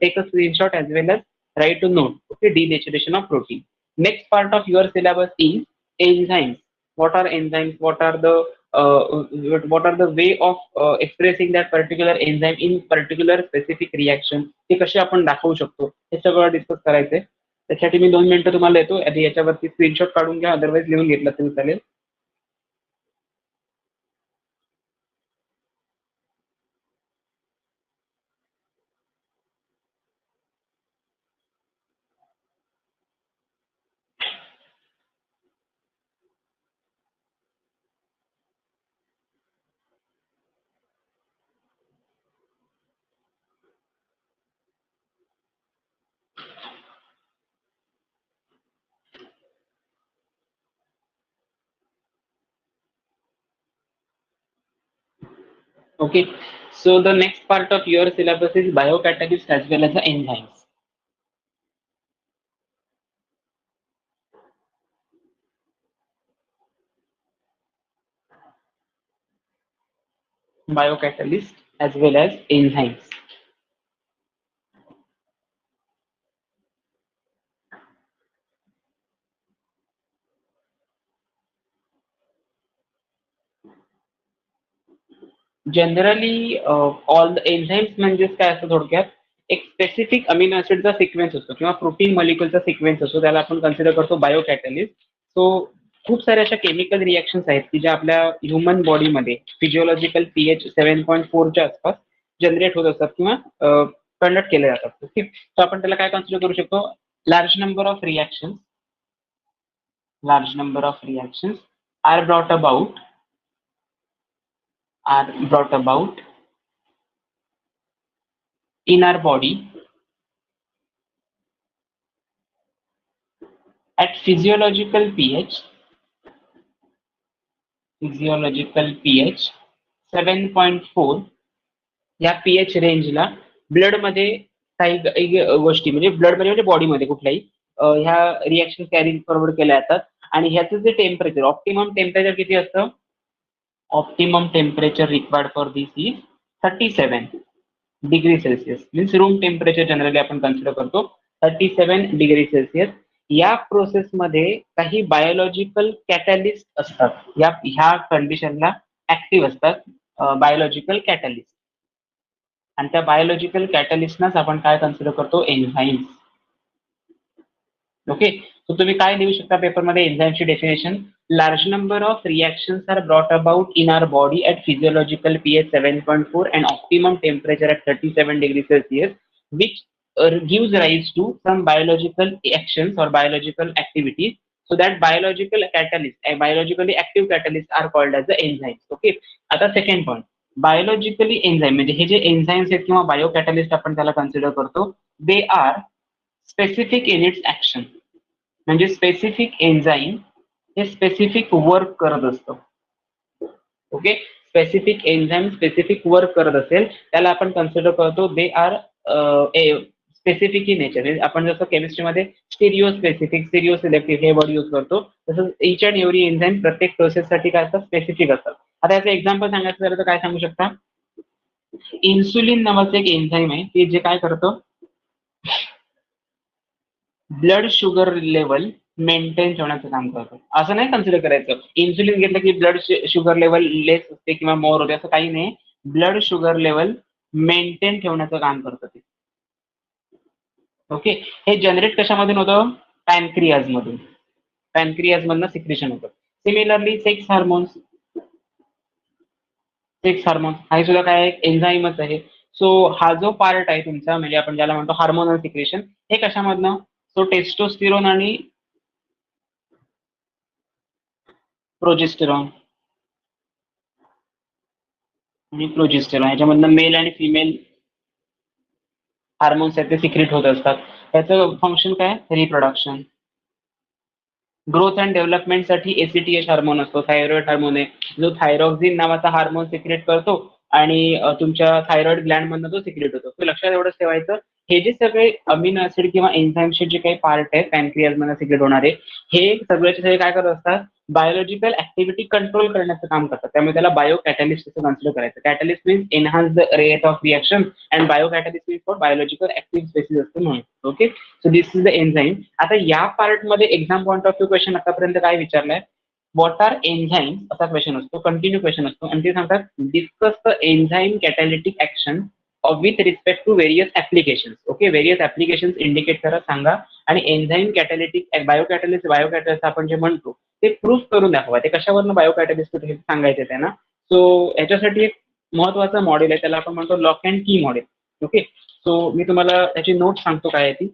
take a screenshot as well as write a note. Okay, denaturation of protein. Next part of your syllabus is enzymes. What are enzymes? What are the way of expressing that particular enzyme in particular specific reaction? ते कसे आपण दाखवू शकतो हे सगळं discuss करायचंय. त्यासाठी मी 2 मिनिटं तुम्हाला देतो. आधी याच्यावरती स्क्रीनशॉट काढून घ्या, अदरवाईज लिहून घेतला तरी चालेल. Okay, so the next part of your syllabus is biocatalysts as well as the enzymes. Biocatalysts as well as enzymes. Generally all the enzymes म्हणजेच काय असतं, थोडक्यात एक स्पेसिफिक अमिनो ऍसिडचा सिक्वेन्स असतो किंवा प्रोटीन मॉलिक्युलचा सिक्वेन्स असतो, त्याला आपण कन्सिडर करतो बायोकॅटलिस्ट. सो खूप साऱ्या अशा केमिकल रिएक्शन्स आहेत की ज्या आपल्या ह्युमन बॉडीमध्ये फिजिओलॉजिकल pH 7.4च्या आसपास जनरेट होत असतात किंवा कंडक्ट केले जातात. ओके, सो आपण त्याला काय कन्सिडर करू शकतो, large number of reactions, large number of reactions are brought about in our body at physiological pH 7.4 या pH रेंजला ब्लड मध्ये काही गोष्टी, म्हणजे ब्लड मध्ये म्हणजे बॉडीमध्ये कुठल्याही ह्या रिएक्शन कॅरी फॉरवर्ड केल्या जातात. आणि ह्याचं जे टेम्परेचर, ऑप्टिमम टेम्परेचर किती असतं, optimum temperature required for this is 37 degree Celsius. Means room temperature generally आपण कन्सिडर करतो 37 डिग्री सेल्सिअस. या प्रोसेसमध्ये काही बायोलॉजिकल कॅटॅलिस्ट असतात, ह्या कंडिशनला ऍक्टिव्ह असतात बायोलॉजिकल कॅटॅलिस्ट, आणि त्या बायोलॉजिकल कॅटॅलिस्टनाच आपण काय कन्सिडर करतो, एन्झाईम्स. ओके, सो तुम्ही काय लिहू शकता पेपरमध्ये, एन्झाईमची definition, large number of reactions are brought about in our body at physiological pH 7.4 and optimum temperature at 37 degrees Celsius, which gives rise to some biological actions or biological activities. So that biological catalyst, biologically active catalysts are called as the enzymes. Okay, आता second point, biologically enzyme म्हणजे हे जे enzymes आहेत किंवा बायोकॅटलिस्ट आपण त्याला consider करतो, they are specific in its action. म्हणजे स्पेसिफिक एन्झाईम हे स्पेसिफिक वर्क करत असतं. Okay, specific enzyme specific work करत असेल त्याला आपण कन्सिडर करतो they are specific in nature. आपण जसं केमिस्ट्रीमध्ये स्टिरिओ स्पेसिफिक, स्टिरिओ सिलेक्टिव्ह हे वर्ड यूज करतो, तसंच इच अँड एव्हरी एन्झाईम प्रत्येक प्रोसेससाठी काय असतात, स्पेसिफिक असतात. आता याचं एक्झाम्पल सांगायचं झालं तर काय सांगू शकता, इन्सुलिन नावाचं एक एन्झाईम आहे की जे काय करतं, ब्लड शुगर लेवल मेंटेन ठेवण्याचं काम करतो. असं नाही कन्सिडर करायचं इन्सुलिन घेतलं की ब्लड शुगर लेवल लेस असते किंवा मोर होते, असं काही नाही. ब्लड शुगर लेवल मेंटेन ठेवण्याचं काम करतं ते. ओके, हे जनरेट कशामधून होतं, पॅनक्रियाज मधून, पॅनक्रियाज मधनं सिक्रेशन होतं. Similarly sex hormones, sex hormone हा सुद्धा काय एक एन्झाईमच आहे. सो हा जो पार्ट आहे तुमचा म्हणजे आपण ज्याला म्हणतो हार्मोनल सिक्रेशन, हे कशामधनं, सो टेस्टोस्टिरोन आणि प्रोजेस्टेरॉन आणि प्रोजेस्टेरॉन याच्यामधनं मेल आणि फिमेल हार्मोन्स आहेत ते सिक्रेट होत असतात. त्याचं फंक्शन काय, रिप्रोडक्शन. ग्रोथ अँड डेव्हलपमेंटसाठी एसीटीएच हार्मोन असतो, थायरॉइड हार्मोन आहे, जो थायरॉक्सिन नावाचा हार्मोन सिक्रेट करतो आणि तुमच्या थायरॉइड ग्लँड मधनं तो सिक्रेट होतो. तर लक्षात एवढंच ठेवायचं, हे जे सगळे अमिनो ऍसिड किंवा एन्झाईमचे जे काही पार्ट आहे पॅनक्रियाज मधनं सिक्रेट होणारे, हे सगळ्याचे सगळे काय करत असतात, बायोलॉजिकल ऍक्टिव्हिटी कंट्रोल करण्याचं काम करतात. त्यामुळे त्याला बायो कॅटलिस्ट असं कन्सिडर करायचं. Catalyst means enhance the rate of reaction and bio catalyst means for biological active species असते म्हणून. Okay, so this is the enzyme. आता या पार्ट मध्ये exam point of view question आतापर्यंत काय विचारलाय, व्हॉट आर एन्झाईम असा क्वेश्चन असतो, कंटिन्यू क्वेश्चन असतो आणि ते सांगतात discuss the enzyme catalytic action with respect to various application. Okay, various application indicate करा, सांगा. आणि एन्झाईम कॅटॅलिटिक बायोकॅटॅलिस्ट आपण जे म्हणतो ते प्रूफ करून दाखवा. ते कशावरनं बायोकॅटॅलिस्ट हे सांगायचे त्यांना. सो याच्यासाठी एक महत्वाचं मॉडेल आहे, त्याला आपण म्हणतो लॉक अँड की मॉडेल. ओके, सो मी तुम्हाला त्याची नोट सांगतो काय आहे ती.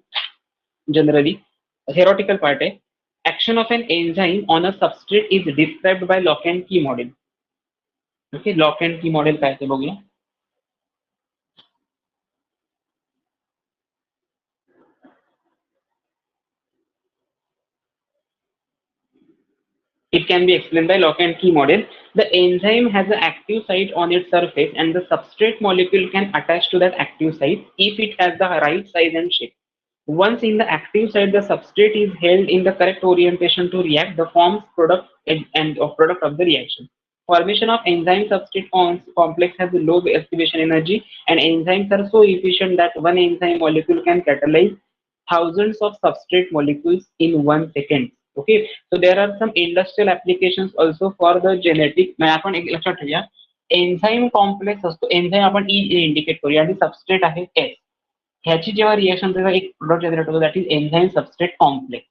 जनरली theoretical part आहे. Action of an enzyme on a substrate is described by lock and key model. Okay, lock and की मॉडेल काय ते बघूया. It can be explained by lock and key model. The enzyme has an active site on its surface and the substrate molecule can attach to that active site if it has the right size and shape. Once in the active site, the substrate is held in the correct orientation to react the forms product and of product of the reaction. Formation of enzyme substrate complex has low activation energy and enzymes are so efficient that one enzyme molecule can catalyze thousands of substrate molecules in 1 second. Okay, so there are some industrial applications also for the genetic. आपण एक लक्षात ठेवूया, enzyme complex असतो, enzyme आपण E indicate करूया आणि substrate आहे S. ह्याची जेव्हा रिएक्शन त्याचा एक प्रोडक्ट जनरेट होतो that is enzyme substrate complex.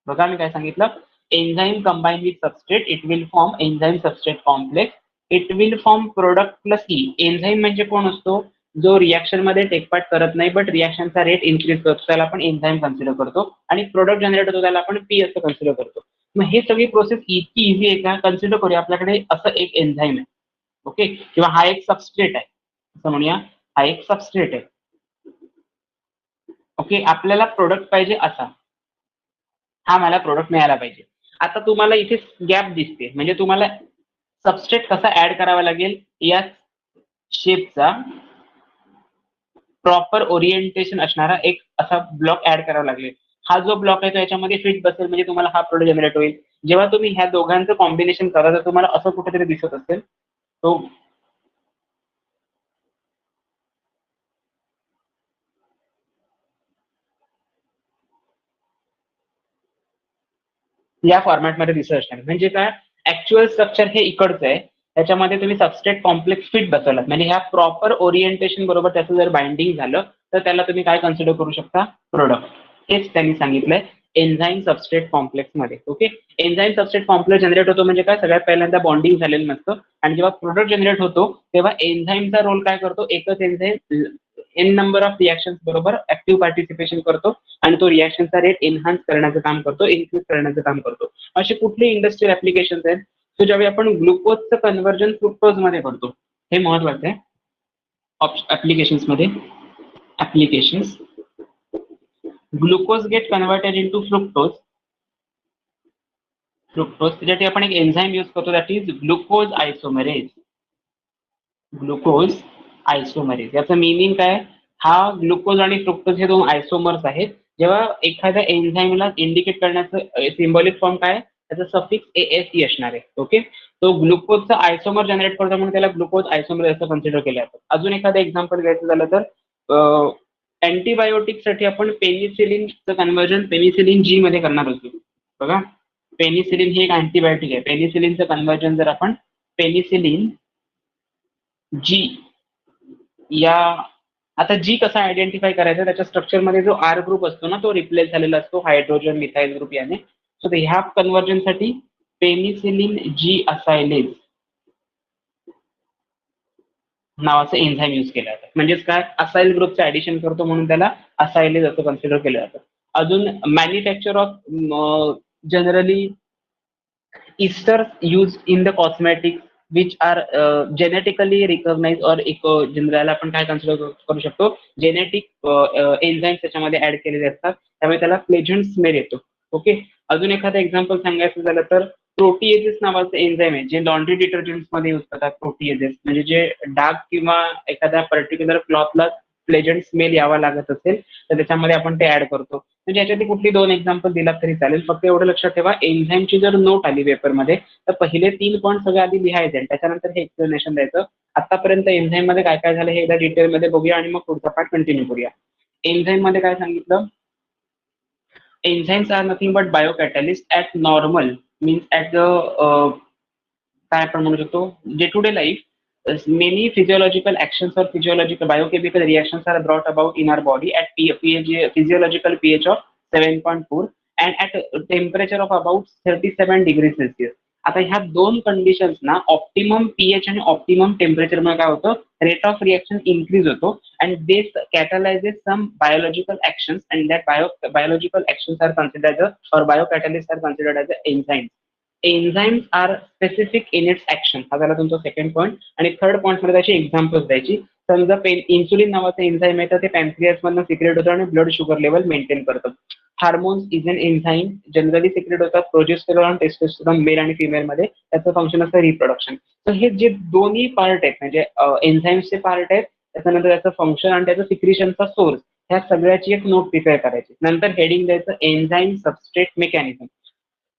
बघा मी काय सांगितलं, enzyme combine with substrate it will form enzyme substrate complex. It will form product plus E. Enzyme म्हणजे कोण असतो, जो रिएक्शन मध्ये टेक पार्ट करत नाही बट रिएक्शनचा रेट इन्क्रीज करतो, त्याला आपण एन्झाईम कन्सिडर करतो. आणि प्रोडक्ट जनरेट होतो त्याला आपण पी असं कन्सिडर करतो. मग हे सगळी प्रोसेस इतकी इझी आहे का, कन्सिडर करूया आपल्याकडे असं एक एन्झाईम आहे. ओके, किंवा हा एक सबस्ट्रेट आहे असं म्हणूया, हा एक सबस्ट्रेट आहे. ओके, आपल्याला प्रोडक्ट पाहिजे असा, हा मला प्रोडक्ट मिळाला पाहिजे. आता तुम्हाला इथे गॅप दिसते, म्हणजे तुम्हाला सबस्ट्रेट कसा ऍड करावा लागेल, या शेपचा प्रॉपर ओरिएंटेशन असणारा एक असा ब्लॉक ऍड करावा लागेल. हा जो ब्लॉक आहे तो याच्यामध्ये फिट बसेल म्हणजे तुम्हाला हा प्रोडक्ट जनरेट होईल. जेव्हा तुम्ही ह्या दोघांचं कॉम्बिनेशन करा तर तुम्हाला असं कुठेतरी दिसत असेल, तो या फॉर्मॅटमध्ये दिसत असणार. म्हणजे काय, ऍक्च्युअल स्ट्रक्चर हे इकडचं आहे, त्याच्यामध्ये तुम्ही सबस्ट्रेट कॉम्प्लेक्स फिट बसवलात म्हणजे ह्या प्रॉपर ओरिएंटेशन बरोबर त्याचं जर बाइंडिंग झालं तर त्याला तुम्ही काय कन्सिडर करू शकता, प्रोडक्ट. हेच त्यांनी सांगितलंय एन्झाईम सबस्ट्रेट कॉम्प्लेक्स मध्ये. Okay, enzyme substrate complex generate होतो म्हणजे काय, सगळ्यात पहिल्यांदा बॉन्डिंग झालेलं नसतं आणि जेव्हा प्रोडक्ट जनरेट होतो तेव्हा एन्झाईमचा रोल काय करतो, एकच enzyme n number of reaction बरोबर ऍक्टिव्ह पार्टिसिपेशन करतो आणि तो रिएक्शनचा रेट एनहान्स करण्याचं काम करतो, इन्क्रीज करण्याचं काम करतो. असे कुठले इंडस्ट्रियल ऍप्लिकेशन्स आहेत, तर ज्यावेळी आपण ग्लुकोजचं कन्व्हर्जन फ्रुक्टोज मध्ये करतो, हे महत्वाचं आहे. ऍप्लिकेशन्स मध्ये applications, glucose get converted into fructose fructose त्याच्यासाठी आपण एक एन्झाईम यूज करतो, दॅट इज ग्लुकोज आयसोमेरेज. ग्लुकोज आयसोमेरेज याचं मिनिंग काय? हा ग्लुकोज आणि फ्रुक्टोज हे दोन आयसोमर्स आहेत. जेव्हा एखाद्या एन्झाईमला इंडिकेट करण्याचं सिम्बॉलिक फॉर्म काय, त्याचा सफिक्स ASE असणार आहे. ओके, तो ग्लुकोजचा आयसोमर जनरेट करतो म्हणून त्याला ग्लुकोज आयसोमर असं कन्सिडर केलं जातं. अजून एखादं एक्झाम्पल घ्यायचं झालं तर अँटीबायोटिक साठी आपण पेनिसिलिनचं कन्व्हर्जन पेनिसिलिन G मध्ये करणार होतो. बघा, पेनिसिलिन हे एक अँटीबायोटिक आहे. पेनिसिलिनचं कन्व्हर्जन जर आपण पेनिसिलिन G या, आता जी कसा आयडेंटिफाय करायचा, त्याच्या स्ट्रक्चरमध्ये जो R ग्रुप असतो ना, तो रिप्लेस झालेला असतो हायड्रोजन मिथाइल ग्रुप याने. सो ह्या कन्व्हर्जनसाठी पेनिसिलिन G असायलेज नावाचं एन्झाईम यूज केलं जातं. म्हणजेच काय, असाइल ग्रुपचं ऍडिशन करतो म्हणून त्याला असायलेज असं कन्सिडर केलं जातं. अजून manufacture of generally Esters used in the cosmetics which are genetically recognized or एक जनरल आपण काय कन्सिडर करू शकतो, जेनेटिक एन्झाईम्स त्याच्यामध्ये ऍड केलेले असतात, त्यामुळे त्याला प्लेजंट स्मेल येतो. ओके, अजून एखादं एक्झाम्पल सांगायचं झालं तर प्रोटीएजेस नावाचं एन्झाईम आहे जे लॉन्ड्री डिटर्जंट्स मध्ये यूज करतात. प्रोटीएजेस म्हणजे जे डाग किंवा एखाद्या पर्टिक्युलर क्लॉथला प्लेजंट स्मेल यावा लागत असेल तर त्याच्यामध्ये आपण ते ऍड करतो. म्हणजे याच्यातली कुठली दोन एक्झाम्पल दिलात तरी चालेल. फक्त एवढं लक्षात ठेवा, एन्झाईमची जर नोट आली पेपरमध्ये तर पहिले 3 पॉईंट सगळे आधी लिहायचे आणि त्याच्यानंतर हे एक्सप्लेनेशन द्यायचं. आतापर्यंत एन्झाईम मध्ये काय काय झालं हे एकदा डिटेलमध्ये बघूया आणि मग पुढचा पार्ट कंटिन्यू करूया. एन्झाईम मध्ये काय सांगितलं, enzymes are nothing but biocatalyst at normal means at the काय आपण म्हणू शकतो day to day life. Many physiological actions or physiological biochemical reactions are brought about in our body at pH, physiological pH of 7.4 and at temperature of about 37 degrees Celsius. आता ह्या दोन conditions ना optimum pH आणि optimum temperature मध्ये काय होतं, rate of reaction increase होतो and this catalyzes some biological actions and that biological actions are considered or biocatalyst are considered as enzymes. Enzymes are specific in its action, हा झाला तुमचा second point. आणि third point मध्ये त्याची examples द्यायची. समजा insulin नावाचं एन्झाईम आहे तर ते पॅन्क्रियास मधून सिक्रेट होतं आणि ब्लड शुगर लेवल मेंटेन करतं. Hormones is an enzyme generally secrete होतात प्रोजेस्टेरॉन टेस्टोस्टेरॉन मेल आणि फिमेल मध्ये, त्याचं फंक्शन असतं रिप्रोडक्शन. तर हे जे दोन्ही पार्ट आहेत म्हणजे एन्झाईम्सचे पार्ट आहेत, त्याच्यानंतर त्याचं फंक्शन आणि त्याचं सिक्रिशनचा सोर्स, ह्या सगळ्याची एक नोट प्रिपेअर करायची. नंतर हेडिंग द्यायचं enzyme substrate mechanism.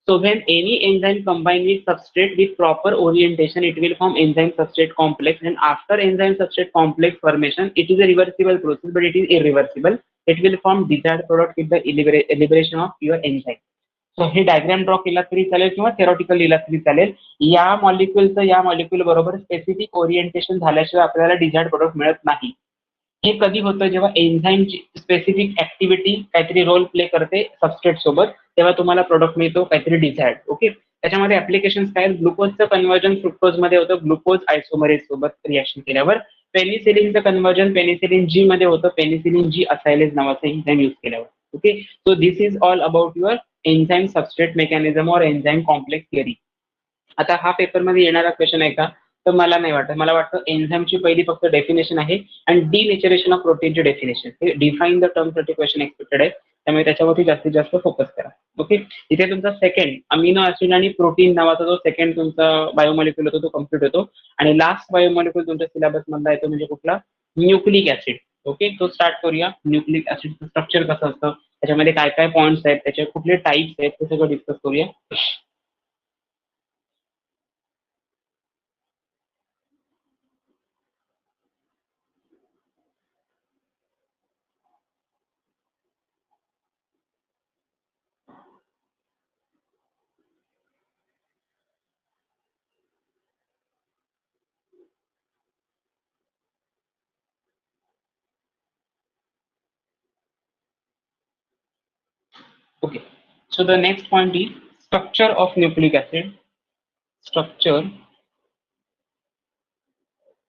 So when any enzyme combine with substrate with proper orientation, it will form enzyme substrate complex. And after enzyme substrate complex formation, it is a reversible process, but it is irreversible. It will form desired product with the liberation of your enzyme. So हे diagram draw केला तरी चालेल किंवा theoretical लिहिला तरी चालेल. या मॉलिक्युलचं या मॉलिक्युल बरोबर स्पेसिफिक ओरिएंटेशन झाल्याशिवाय आपल्याला डिझायर्ड प्रोडक्ट मिळत नाही. हे कधी होतं, जेव्हा एन्झाईमची स्पेसिफिक ऍक्टिव्हिटी काहीतरी रोल प्ले करते सबस्ट्रेट सोबत, तेव्हा तुम्हाला प्रोडक्ट मिळतो काहीतरी डिझायर्ड. ओके, त्याच्यामध्ये ऍप्लिकेशन काय, ग्लुकोजचं कन्व्हर्जन फ्रुक्टोज मध्ये होतं ग्लुकोज आयसोमरेज सोबत रिएक्शन केल्यावर. पेनिसिलिनचं कन्व्हर्जन पेनिसिलिन G मध्ये होतं पेनिसिलिन G असायलेज नावाचं एन्झाईम यूज केल्यावर. Okay, so this is all about your enzyme substrate mechanism और एन्झाईम कॉम्प्लेक्स थिअरी. आता हा पेपरमध्ये येणारा क्वेश्चन आहे का, तर मला नाही वाटत. मला वाटतं एन्झाईमची पहिली फक्त डेफिनेशन आहे आणि डिनेचरेशन ऑफ प्रोटीनची डेफिनेशन, हे डिफाईन द टर्म साठी क्वेश्चन एक्सपेक्टेड आहे, त्यामुळे त्याच्यावरती जास्तीत जास्त फोकस करा. ओके, इथे तुमचा सेकंड अमिनो ऍसिड आणि प्रोटीन नावाचा जो सेकंड तुमचा बायोमॉलिक्युल होतो तो कम्प्लीट होतो. आणि लास्ट बायोमॉलिक्युल तुमच्या सिलेबस मधला येतो म्हणजे कुठला, न्यूक्लिक ऍसिड. ओके, तो स्टार्ट करूया. न्यूक्लिक ऍसिडचं स्ट्रक्चर कसं असतं, त्याच्यामध्ये काय काय पॉईंट्स आहेत, त्याचे कुठले टाइप्स आहेत, ते सगळं डिस्कस करूया. Okay, so the next point is structure of nucleic acid. Structure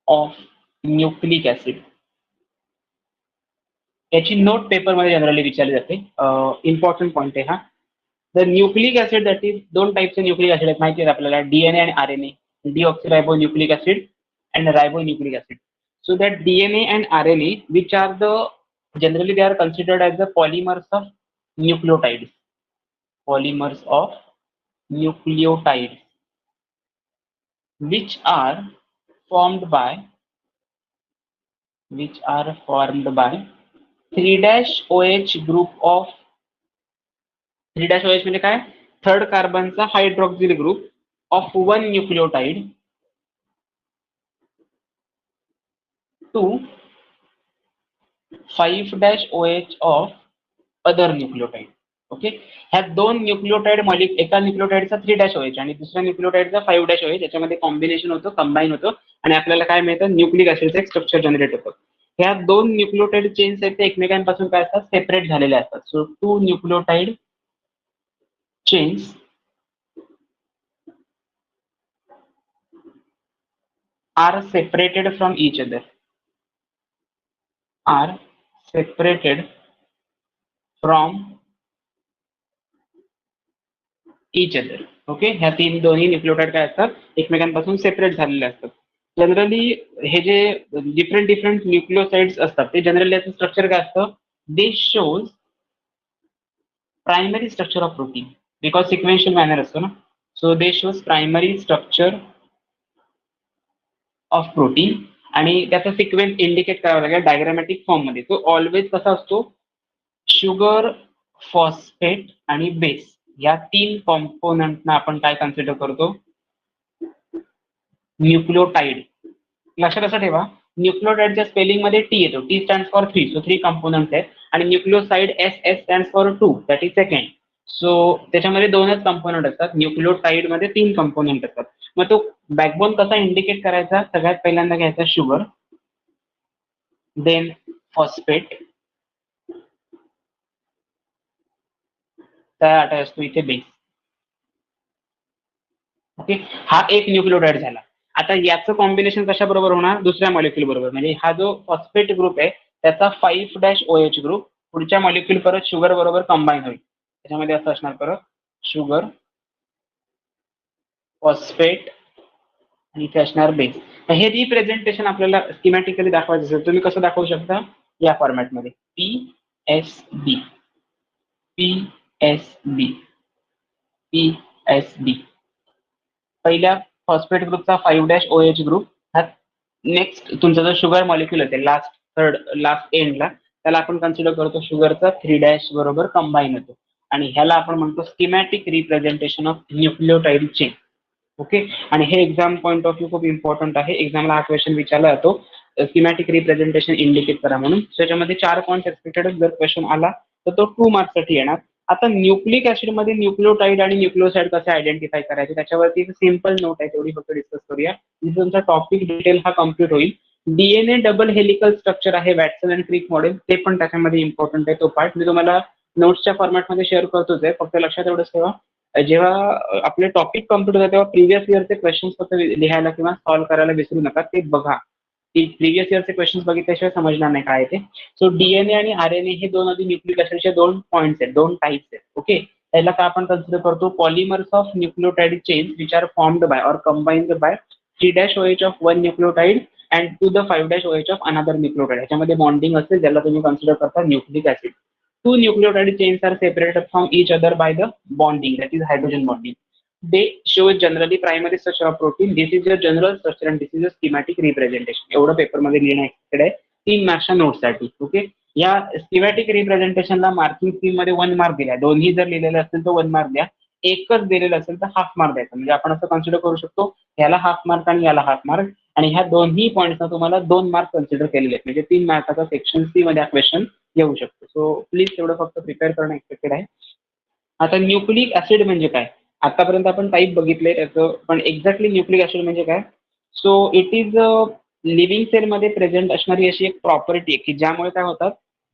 of nucleic acid. याची नोट पेपर मध्ये जनरली विचारली जाते. इम्पॉर्टंट पॉईंट आहे हा. The nucleic acid that is दोन टाईपचे न्यूक्लिक ऍसिड आहेत माहिती आहे आपल्याला, डीएनए आणि RNA. Deoxyribo nucleic acid and ribo nucleic acid. So that DNA and RNA which are the generally they are considered as the polymers of nucleotides. Polymers of nucleotides which are formed by 3-OH group of 3-OH म्हणजे काय, third कार्बनचा hydroxyl group of one nucleotide to 5-OH of other nucleotide. Okay, ह्या दोन nucleotide एका न्यूक्लियोटाइडचा 3-OH आणि दुसऱ्या न्यूक्लियोटाइडचा 5-OH याच्यामध्ये combination होतं, कंबाईन होतं आणि आपल्याला काय मिळतं, न्यूक्लिक ऍसिडचं एक स्ट्रक्चर जनरेट होतं. ह्या दोन न्यूक्लियोटाइड चेन्स आहेत ते एकमेकांपासून काय असतात, सेपरेट झालेले असतात. So 2 nucleotide chains are separated from each other. Are separated from each other. Okay, ह्या दोन्ही न्यूक्लियोटाइड काय असतात, एकमेकांपासून सेपरेट झालेले असतात. जनरली हे जे डिफरंट न्यूक्लियोसाइड्स असतात ते जनरली याचं स्ट्रक्चर काय असतं, दे shows primary structure of protein because sequential manner असतो ना. So they shows primary structure of protein आणि त्याचा सिक्वेन्स इंडिकेट करावा लागेल डायग्रामॅटिक फॉर्म मध्ये. तो ऑलवेज कसा असतो, शुगर, फॉस्फेट आणि बेस या 3 कॉम्पोनंटना आपण काय कन्सिडर करतो, न्यूक्लियोटाइड. लक्षात असं ठेवा, न्यूक्लियोटाइडच्या स्पेलिंग मध्ये टी येतो, T stands for 3, so 3 component आहेत आणि nucleoside S stands for 2, that is second. So त्याच्यामध्ये 2च कंपोनंट असतात, न्यूक्लियोटाइड मध्ये 3 कंपोनंट असतात. मग तो बॅकबोन कसा इंडिकेट करायचा, सगळ्यात पहिल्यांदा घ्यायचा शुगर, देन फॉस्फेट, त्या अटॅच असतो इथे बेस. ओके, हा एक न्यूक्लियोटाइड झाला. आता याचं कॉम्बिनेशन कशा बरोबर होणार, दुसऱ्या मॉलिक्यूल बरोबर. म्हणजे हा जो फॉस्फेट ग्रुप आहे त्याचा 5-OH ग्रुप पुढच्या मॉलिक्यूल परत शुगर बरोबर कंबाईन होईल. त्याच्यामध्ये असं असणार परत शुगर, फॉस्फेट आणि इथे असणार बेस. हे रिप्रेझेंटेशन आपल्याला स्कीमॅटिकली दाखवायचं असेल तुम्ही कसं दाखवू शकता, या फॉर्मॅटमध्ये PSB, PSB, PSB. पहिल्या फॉस्फेट ग्रुपचा 5-OH ग्रुप, हा नेक्स्ट तुमचा जो शुगर मॉलिक्यूल असेल लास्ट एंडला, त्याला आपण कन्सिडर करतो शुगरचा 3- बरोबर कंबाईन होतो आणि ह्याला आपण म्हणतो schematic representation of nucleotide chain. Okay, आणि हे एक्झाम पॉईंट ऑफ व्ह्यू खूप इम्पॉर्टंट आहे. एक्झामला हा क्वेश्चन विचारला जातो, स्कीमॅटिक रिप्रेझेंटेशन इंडिकेट करा म्हणून. त्याच्यामध्ये 4 पॉईंट एक्सपेक्टेड, जर क्वेश्चन आला तर तो 2 मार्क्ससाठी येणार. आता न्यूक्लिक ऍसिड मध्ये न्यूक्लियोटाइड आणि न्यूक्लियोसाइड कसे आयडेंटिफाय करायचे त्याच्यावरती एक सिंपल नोट आहे, तेवढी फक्त डिस्कस करूया. तुमचा टॉपिक डिटेल हा कम्प्लीट होईल. डीएनए डबल हेलिकल स्ट्रक्चर आहे वॅटसन अँड क्रिक मॉडेल, ते पण त्याच्यामध्ये इम्पॉर्टंट आहे. तो पार्ट मी तुम्हाला नोट्सच्या फॉर्मॅटमध्ये शेअर करतोच आहे, फक्त लक्षात एवढंच ठेवा, जेव्हा आपले टॉपिक कम्प्लीट होतात तेव्हा प्रिव्हियस इयरचे क्वेश्चन फक्त लिहायला किंवा सॉल्व्ह करायला विसरू नका, ते बघा. प्रिव्हियस इयरचे क्वेश्चन बघितल्याशिवाय समजणार नाही काय ते. सो डीएनए आणि आरएनए हे दोन आधी न्यूक्लिक ऍसिडचे 2 पॉईंट्स आहेत, 2 टाइप्स आहेत. ओके, त्याला काय आपण कन्सिडर करतो, polymers of nucleotide chains which are formed by or combined by 3-OH of one nucleotide and to the 5-OH of another nucleotide. ह्याच्यामध्ये बॉन्डिंग असेल ज्याला तुम्ही कन्सिडर करता nucleic acid. 2 nucleotide chains are separated from each other by the bonding, that is hydrogen bonding. They show generally primary structure of protein. This is your general structure and this is your schematic representation. एवढं paper मध्ये लिहिणं expected आहे 3 मार्क्सच्या नोटसाठी. Okay, या schematic रिप्रेझेंटेशनला marking scheme मध्ये 1 mark दिला. दोन्ही जर लिहिलेले असतील तर 1 मार्क द्या, एकच दिलेलं असेल तर हाफ मार्क द्यायचा. म्हणजे आपण असं कन्सिडर करू शकतो, याला हाफ मार्क आणि याला हाफ मार्क, आणि ह्या दोन्ही पॉईंट्सना तुम्हाला 2 मार्क कन्सिडर केलेले आहेत. म्हणजे 3 मार्काचा सेक्शन सी मध्ये हा क्वेश्चन येऊ शकतो. सो प्लीज तेवढं फक्त प्रिपेअर करणं एक्सपेक्टेड आहे. आता न्यूक्लिक ऍसिड म्हणजे काय, आतापर्यंत आपण टाईप बघितले त्याचं, पण एक्झॅक्टली न्यूक्लिक ऍसिड म्हणजे काय. So it is living cell मध्ये प्रेझेंट असणारी अशी एक प्रॉपर्टी आहे की ज्यामुळे काय होतात,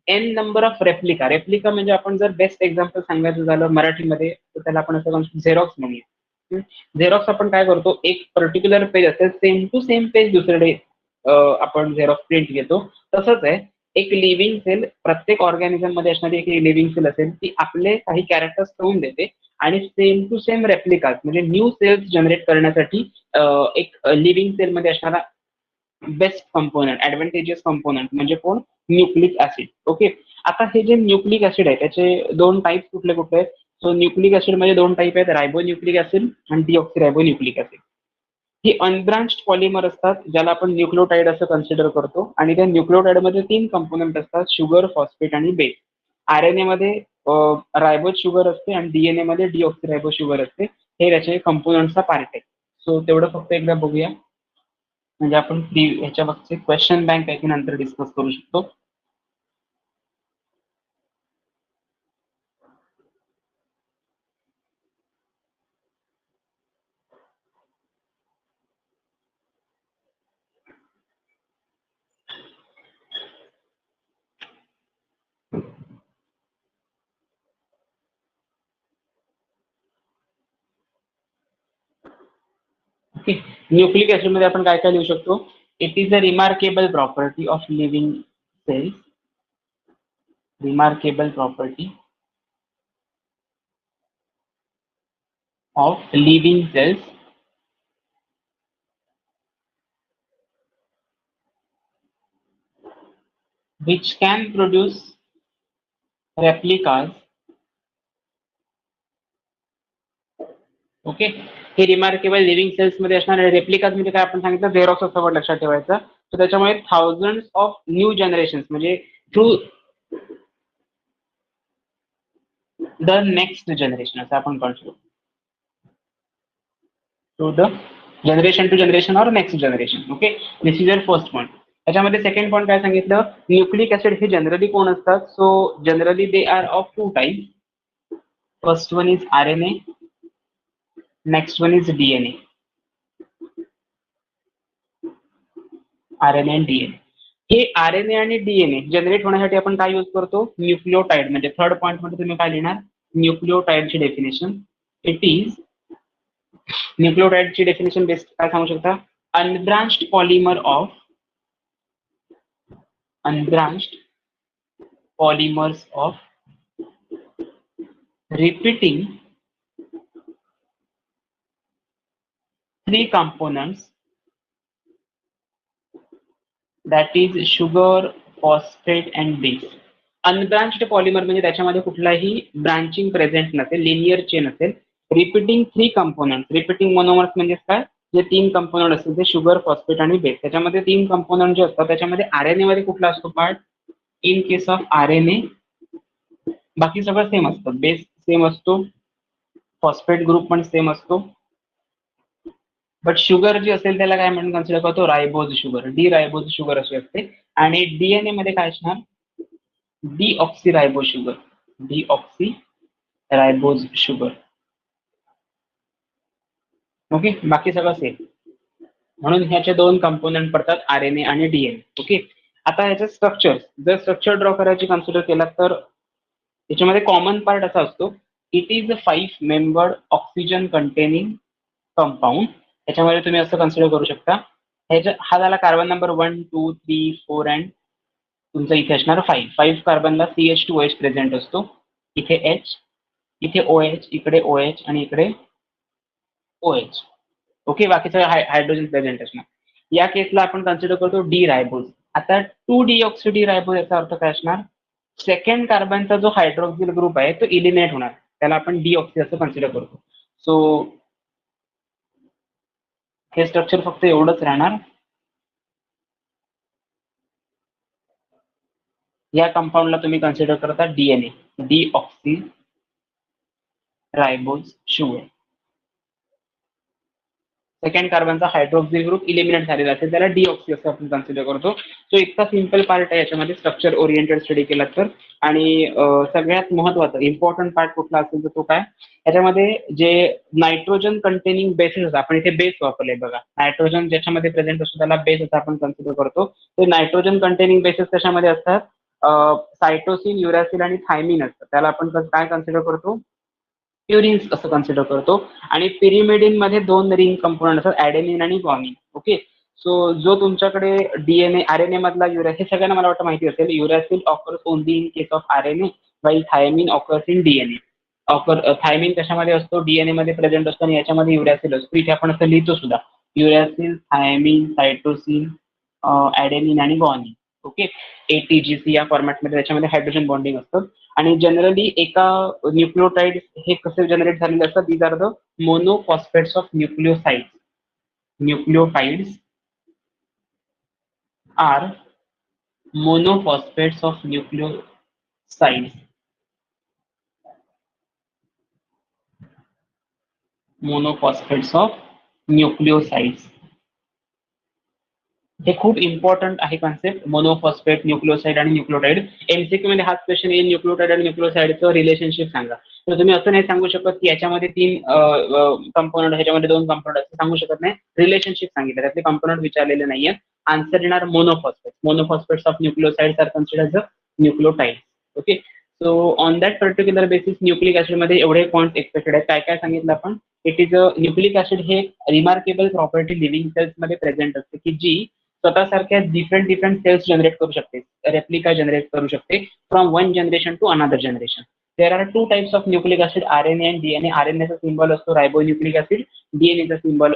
n number of replica. Replica म्हणजे आपण जर बेस्ट एक्झाम्पल सांगायचं झालं मराठीमध्ये तर त्याला आपण असं झेरॉक्स म्हणूया. झेरॉक्स आपण काय करतो, एक पर्टिक्युलर पेज असेल, सेम टू सेम पेज दुसरीकडे आपण झेरॉक्स प्रिंट घेतो. तसंच आहे एक लिव्हिंग सेल, प्रत्येक ऑर्गॅनिझम मध्ये असणारी एक लिव्हिंग सेल असेल ती आपले काही कॅरेक्टर्स ठेवून देते आणि सेम टू सेम रेप्लिकास म्हणजे न्यू सेल्स जनरेट करण्यासाठी एक लिव्हिंग सेल मध्ये असणारा बेस्ट कंपोनंट, ऍडव्हान्टेजियस कंपोनंट म्हणजे कोण, न्यूक्लिक ऍसिड. ओके, आता हे जे न्यूक्लिक ऍसिड आहे त्याचे 2 टाइप्स कुठले कुठले आहेत. सो न्यूक्लिक ऍसिड मध्ये दोन टाईप आहेत, रायबोन्यूक्लिक ऍसिड आणि डिऑक्सिरायबोन्यूक्लिक ऍसिड. ही अनब्रांच्ड पॉलिमर असतात ज्याला आपण न्यूक्लियोटाइड असं कन्सिडर करतो, आणि त्या न्यूक्लियोटाइड मध्ये तीन कंपोनंट असतात, शुगर, फॉस्फेट आणि बेस. आरएनए मध्ये रायबोज शुगर असते आणि डीएनए मध्ये डिऑक्सिरायबो शुगर असते. हे त्याचे कंपोनंटचा पार्ट आहे. सो तेवढं फक्त एकदा बघूया, म्हणजे आपण ह्याच्या मागचे क्वेश्चन बँक आहे की नंतर डिस्कस करू शकतो. ओके, न्यूक्लिक ऍसिड मध्ये आपण काय काय लिहू शकतो? It is a remarkable property of living cells, remarkable property of living cells which can produce replicas. Okay, हे रिमार्केबल लिव्हिंग सेल्स मध्ये असणार. रेप्लिकाज म्हणजे काय आपण सांगितलं, झेरॉक्स असं वर्ड लक्षात ठेवायचं. सो त्याच्यामुळे थाउजंड ऑफ न्यू जनरेशन म्हणजे थ्रू द नेक्स्ट जनरेशन असं आपण consider, through the generation to generation or next generation. Okay, this is your first point. त्याच्यामध्ये सेकंड पॉईंट काय सांगितलं, न्यूक्लिक ऍसिड हे जनरली कोण असतात? So generally they are of two type. First one is RNA, next one is DNA. RNA आणि DNA, हे RNA आणि DNA generate होण्यासाठी आपण काय यूज करतो? न्यूक्लियोटाइड. म्हणजे थर्ड पॉईंट मध्ये तुम्ही काय लिहिणार? न्यूक्लियोटाइडची डेफिनेशन. इट इज, न्यूक्लियोटाइडची डेफिनेशन बेस्ट काय सांगू शकता? Unbranched polymer of, unbranched polymers of repeating three components, that is sugar, phosphate and base. Unbranched polymer म्हणजे त्याच्यामध्ये कुठलाही ब्रांचिंग प्रेझेंट नसेल, लिनियर चेन असेल. Repeating three component, repeating monomers म्हणजे काय? जे तीन कंपोनंट असतील ते शुगर, फॉस्फेट आणि बेस. त्याच्यामध्ये तीन कंपोनंट जे असतात त्याच्यामध्ये आरएनए मध्ये कुठला असतो part? In case of RNA बाकी सगळं सेम असतं, बेस सेम असतो, फॉस्फेट ग्रुप पण सेम असतो, बट शुगर जी असेल त्याला काय म्हणून कन्सिडर करतो? रायबोज शुगर, डी रायबोज शुगर अशी असते. आणि डीएनए मध्ये काय असणार? डीऑक्सिरायबो शुगर, डीऑक्सिरायबोज शुगर. ओके, बाकी सगळं सेम. म्हणून ह्याचे दोन कंपोनंट पडतात, आरएनए आणि डीएनए. ओके, आता ह्याचं स्ट्रक्चर, जर स्ट्रक्चर ड्रॉ करायची कन्सिडर केला तर याच्यामध्ये कॉमन पार्ट असा असतो, it is a 5 membered oxygen containing compound. त्याच्यामध्ये तुम्ही असं कन्सिडर करू शकता, ह्याच्या हा झाला कार्बन नंबर 1 2 3 4 अँड तुमचा इथे असणार 5 कार्बनला CH2OH प्रेझेंट असतो, इथे H, इथे OH, इकडे OH आणि इकडे OH. ओके, बाकीचं हायड्रोजन प्रेझेंट असणार. या केसला आपण कन्सिडर करतो डी रायबोज. आता 2 डी रायबोज याचा अर्थ काय असणार? सेकंड कार्बनचा जो हायड्रोक्सिल ग्रुप आहे तो इलिमिनेट होणार, त्याला आपण डीऑक्सी असं कन्सिडर करतो. सो हे स्ट्रक्चर फक्त एवढंच राहणार. या कंपाऊंडला तुम्ही कन्सिडर करता DNA, deoxy ribose sugar. Second कार्बनचा हायड्रोक्सिल ग्रुप इलिमिनेट झालेला असेल त्याला डीऑक्सी असं आपण कन्सिडर करतो. सो इतका सिंपल पार्ट आहे याच्यामध्ये स्ट्रक्चर ओरिएंटेड स्टडी केला तर. आणि सगळ्यात महत्वाचा इम्पॉर्टंट पार्ट कुठला असेल तर तो काय, याच्यामध्ये जे नायट्रोजन कंटेनिंग बेसेस, आपण इथे बेस वापरले बघा, नायट्रोजन ज्याच्यामध्ये प्रेझेंट असतो त्याला बेस असं आपण कन्सिडर करतो. ते नायट्रोजन कंटेनिंग बेसेस कशामध्ये असतात? सायटोसिन, युरॅसिल आणि थायमिन असतात, त्याला आपण काय कन्सिडर करतो? प्युरिन्स असं कन्सिडर करतो. आणि पिरिमिडिन मध्ये दोन रिंग कंपोनंट असतात, ऍडेनिन आणि ग्वानिन. ओके, सो जो तुमच्याकडे डीएनए, आरएनए मधला हे सगळ्यांना मला वाटतं माहिती असेल, uracil occurs only in case of RNA, while thymine occurs in DNA. Thymine कशामध्ये असतो? डीएनए मध्ये प्रेझेंट असतो आणि याच्यामध्ये युरॅसिल असतो. इथे आपण असं लिहितो सुद्धा, युरॅसिल, थायमिन, सायटोसिन, ऍडेनिन आणि ग्वानिन. ओके, ATGC या फॉर्मॅटमध्ये त्याच्यामध्ये हायड्रोजन बॉन्डिंग असतं. आणि जनरली एका न्यूक्लिओटाइड हे कसे जनरेट झालेले असतात, these are the monophosphates of nucleosides. Nucleotides are monophosphates of nucleosides. Monophosphates of nucleosides. हे खूप इम्पॉर्टंट आहे कॉन्सेप्ट, मोनोफॉस्फेट, न्यूक्लिओसाइड आणि न्यूक्लिओटाइड. एमसीक्यू मध्ये हाच क्वेश्चन येईल, न्यूक्लिओटाइड आणि न्यूक्लिओसाइडचं रिलेशनशिप सांगा. तर तुम्ही असं नाही सांगू शकत की याच्यामध्ये 3 कंपोनंट, ह्याच्यामध्ये 2 कंपोनंट, असं सांगू शकत नाही. रिलेशनशिप सांगितलं, त्यातले कंपोनंट विचारलेले नाहीये. आन्सर येणार monophosphate. Monophosphates of nucleosides are considered as a nucleotide. Okay, so on that particular basis nucleic acid मध्ये एवढे पॉईंट एक्सपेक्टेड आहेत. काय काय सांगितलं आपण? It is a nucleic acid हे रिमार्केबल प्रॉपर्टी लिव्हिंग सेल्स मध्ये प्रेझेंट असते की जी स्वतःसारख्या डिफरंट सेल्स जनरेट करू शकते, रेप्लिका जनरेट करू शकते from one generation to another generation. There are 2 types of nucleic acid, RNA आणि DNA. RNA चा सिंबल असतो रायबोन्यूक्लिक ऍसिड, डीएनएचा सिंबल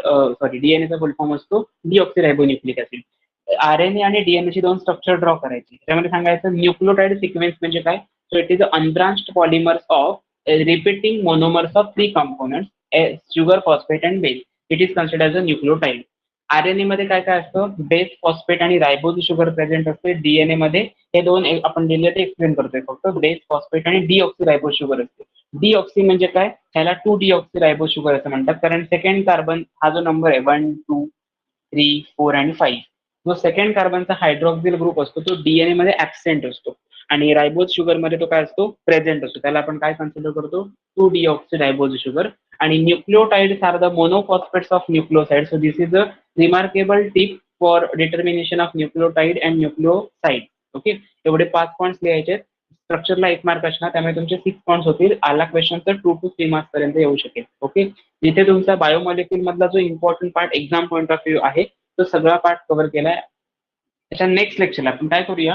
डीएनएचा फुल फॉर्म असतो डीऑक्सीरायबोन्यूक्लिक ऍसिड. RNA आणि DNA ची 2 स्ट्रक्चर ड्रॉ करायची. त्यामध्ये सांगायचं न्यूक्लिओटाइड सिक्वेन्स म्हणजे काय? So it is unbranched polymers of repeating monomers of 3 components, sugar, phosphate and base. It is considered as a nucleotide. RNA मध्ये काय काय असतं? बेस, फॉस्फेट आणि रायबोज शुगर प्रेझेंट असते. DNA मध्ये हे 2 आपण दिले ते एक्सप्लेन करतोय फक्त. बेस, फॉस्फेट आणि डीऑक्सीरायबोज शुगर असते. डीऑक्सी म्हणजे काय? ह्याला 2-डीऑक्सीरायबोज शुगर असं म्हणतात, कारण सेकंड कार्बन हा जो नंबर आहे 1, 2, 3, 4 आणि 5, जो सेकंड कार्बनचा हायड्रॉक्सिल ग्रुप असतो तो DNA मध्ये ऍबसेंट असतो आणि रायबोज शुगर मध्ये तो काय असतो? प्रेझेंट असतो. त्याला आपण काय कन्सिडर करतो? 2-डीऑक्सीरायबोज शुगर. आणि nucleotides are the monophosphates of nucleoside. So this is a remarkable tip for determination of nucleotide and nucleoside. Okay, एवढे 5 पॉईंट्स लिहायचे. स्ट्रक्चरला 1 मार्क असणार, त्यामुळे तुमचे 6 पॉईंट्स होतील. आला क्वेश्चन तर 2 to 3 मार्क्स पर्यंत येऊ शकेल. ओके, जिथे तुमचा बायोमॉलिक्युल मधला जो important part exam point of view आहे तो सगळा पार्ट कव्हर केलाय. त्याच्या नेक्स्ट लेक्चरला आपण काय करूया,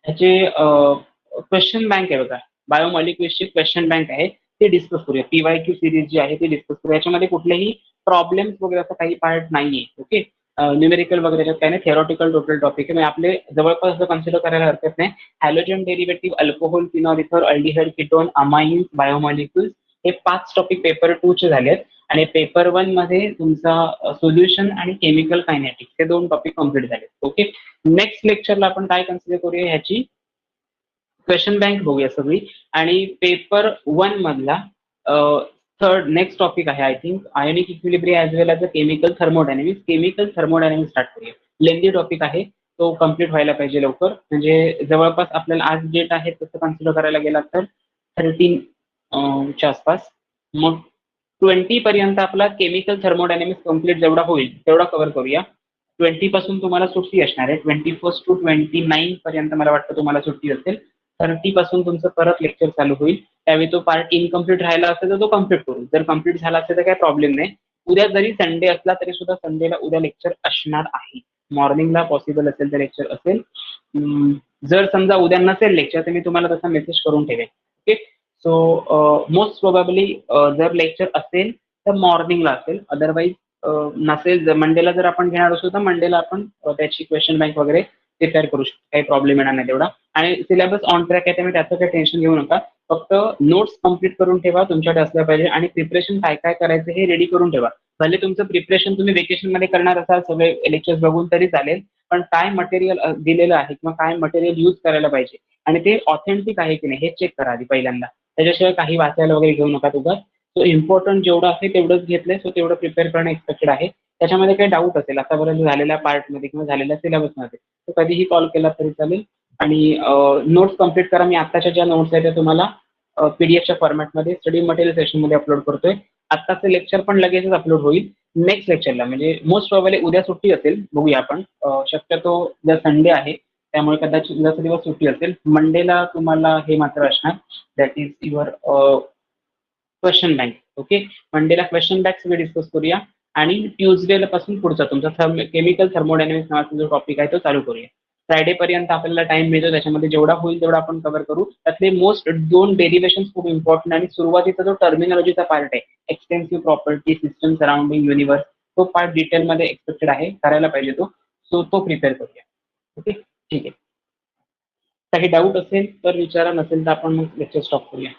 ह्याचे क्वेश्चन बँक आहे बघा, बायोमॉलिक्युल्सची क्वेश्चन बँक आहे, ते डिस्कस करूया. PYQ सिरीज जी आहे ती डिस्कस करूया. याच्यामध्ये कुठलेही प्रॉब्लेम्स वगैरे असं काही पार्ट नाहीये. ओके, न्यूमेरिकल वगैरे त्याच्यात काही नाही, थेरॉटिकल टोटल टॉपिक आहे. म्हणजे आपले जवळपास असं कन्सिडर करायला हरकत नाही. हॅलोजन डेरिव्हेटिव्ह, अल्कोहोल, फिनॉल, इथर, अल्डिहाइड, कीटोन, अमाइन, बायोमॉलिक्युल्स, हे 5 टॉपिक पेपर 2 चे झाले आहेत. आणि पेपर 1 मध्ये तुमचा सोल्युशन आणि केमिकल कायनेटिक्स हे 2 टॉपिक कम्प्लीट झाले. ओके, नेक्स्ट लेक्चरला आपण काय कन्सिडर करूया, ह्याची क्वेश्चन बँक बघूया सगळी. आणि पेपर 1 मधला थर्ड नेक्स्ट टॉपिक आहे I think ionic equilibrium as well as a chemical thermodynamics. Chemical thermodynamics start करूया. लेंदी टॉपिक आहे, तो कम्प्लीट व्हायला पाहिजे लवकर. म्हणजे जवळपास आपल्याला आज डेट आहे तसं कन्सिडर करायला गेला तर 13 च्या आसपास. मग 20 पर्यंत आपला केमिकल थर्मोडायनेमिक्स कम्प्लीट जेवढा होईल तेवढा कव्हर करूया. 20 पासून तुम्हाला सुट्टी असणार आहे. 21 to 29 पर्यंत मला वाटतं तुम्हाला सुट्टी असेल. 30 पासून तुमचं परत लेक्चर चालू होईल. त्यावेळी तो पार्ट इनकम्प्लीट राहिला असेल तर तो कम्प्लीट करू. जर कम्प्लीट झाला असेल तर काही प्रॉब्लेम नाही. उद्या जरी संडे असला तरी सुद्धा संडेला उद्या लेक्चर असणार आहे. मॉर्निंगला पॉसिबल असेल तर लेक्चर असेल. जर समजा उद्या नसेल लेक्चर तर मी तुम्हाला तसा मेसेज करून ठेवेन. ओके, सो मोस्ट प्रोबॅबली जर लेक्चर असेल तर मॉर्निंगला असेल, अदरवाईज नसेल. जर मंडेला जर आपण घेणार असू तर मंडेला आपण त्याची क्वेश्चन बँक वगैरे प्रिपेअर करू शकतो. काही प्रॉब्लेम येणार नाही तेवढा. आणि सिलेबस ऑन ट्रॅक आहे, त्यामुळे त्याचं काही टेन्शन घेऊ नका. फक्त नोट्स कम्प्लीट करून ठेवा, तुमच्याकडे असल्या पाहिजे. आणि प्रिपरेशन काय काय करायचं हे रेडी करून ठेवा. भले तुमचं प्रिपरेशन तुम्ही वेकेशन मध्ये करणार असाल सगळे लेक्चर्स बघून तरी चालेल, पण काय मटेरियल दिलेलं आहे किंवा काय मटेरियल यूज करायला पाहिजे आणि ते ऑथेंटिक आहे की नाही हे चेक करा आधी पहिल्यांदा. त्याच्याशिवाय काही वाचायला वगैरे घेऊ नका तुझं. सो इम्पॉर्टंट जेवढं आहे तेवढंच घेतलंय, सो तेवढं प्रिपेअर करणं एक्सपेक्टेड आहे. त्याच्यामध्ये काही डाऊट असेल आतापर्यंत झालेल्या पार्टमध्ये किंवा झालेल्या सिलेबसमध्ये तर कधीही कॉल केला तरी चालेल. आणि नोट्स कम्प्लीट करा. मी आत्ताच्या ज्या नोट्स आहेत त्या तुम्हाला पीडीएफच्या फॉर्मॅटमध्ये स्टडी मटेरियल सेशनमध्ये अपलोड करतोय. आत्ताचं लेक्चर पण लगेचच अपलोड होईल. नेक्स्ट लेक्चरला म्हणजे मोस्ट प्रोबॅबली उद्या सुट्टी असेल, बघूया आपण. शक्यतो जर संडे आहे त्यामुळे कदाचित उद्याचा दिवस सुट्टी असेल. मंडेला तुम्हाला हे मात्र असणार, that is your question bank. Okay, Mandela question bank सगळे डिस्कस करूया. आणि ट्यूजडेला पासून पुढचा तुमचा केमिकल थर्मोडायनेमिक्स नावाचा जो टॉपिक आहे तो चालू करूया. फ्रायडे पर्यंत आपल्याला टाइम मिळतो, त्याच्यामध्ये जेवढा होईल तेवढा आपण कव्हर करू. त्यातले मोस्ट 2 डेरिव्हेशन खूप इम्पॉर्टंट. आणि सुरुवातीचा जो टर्मिनॉलॉजीचा पार्ट आहे, extensive property, system surrounding universe, तो पार्ट डिटेलमध्ये एक्सपेक्टेड आहे, करायला पाहिजे तो. सो तो प्रिपेअर करूया. ओके, ठीक आहे. काही डाऊट असेल तर विचारा, नसेल तर आपण मग लेक्चर स्टॉप करूया.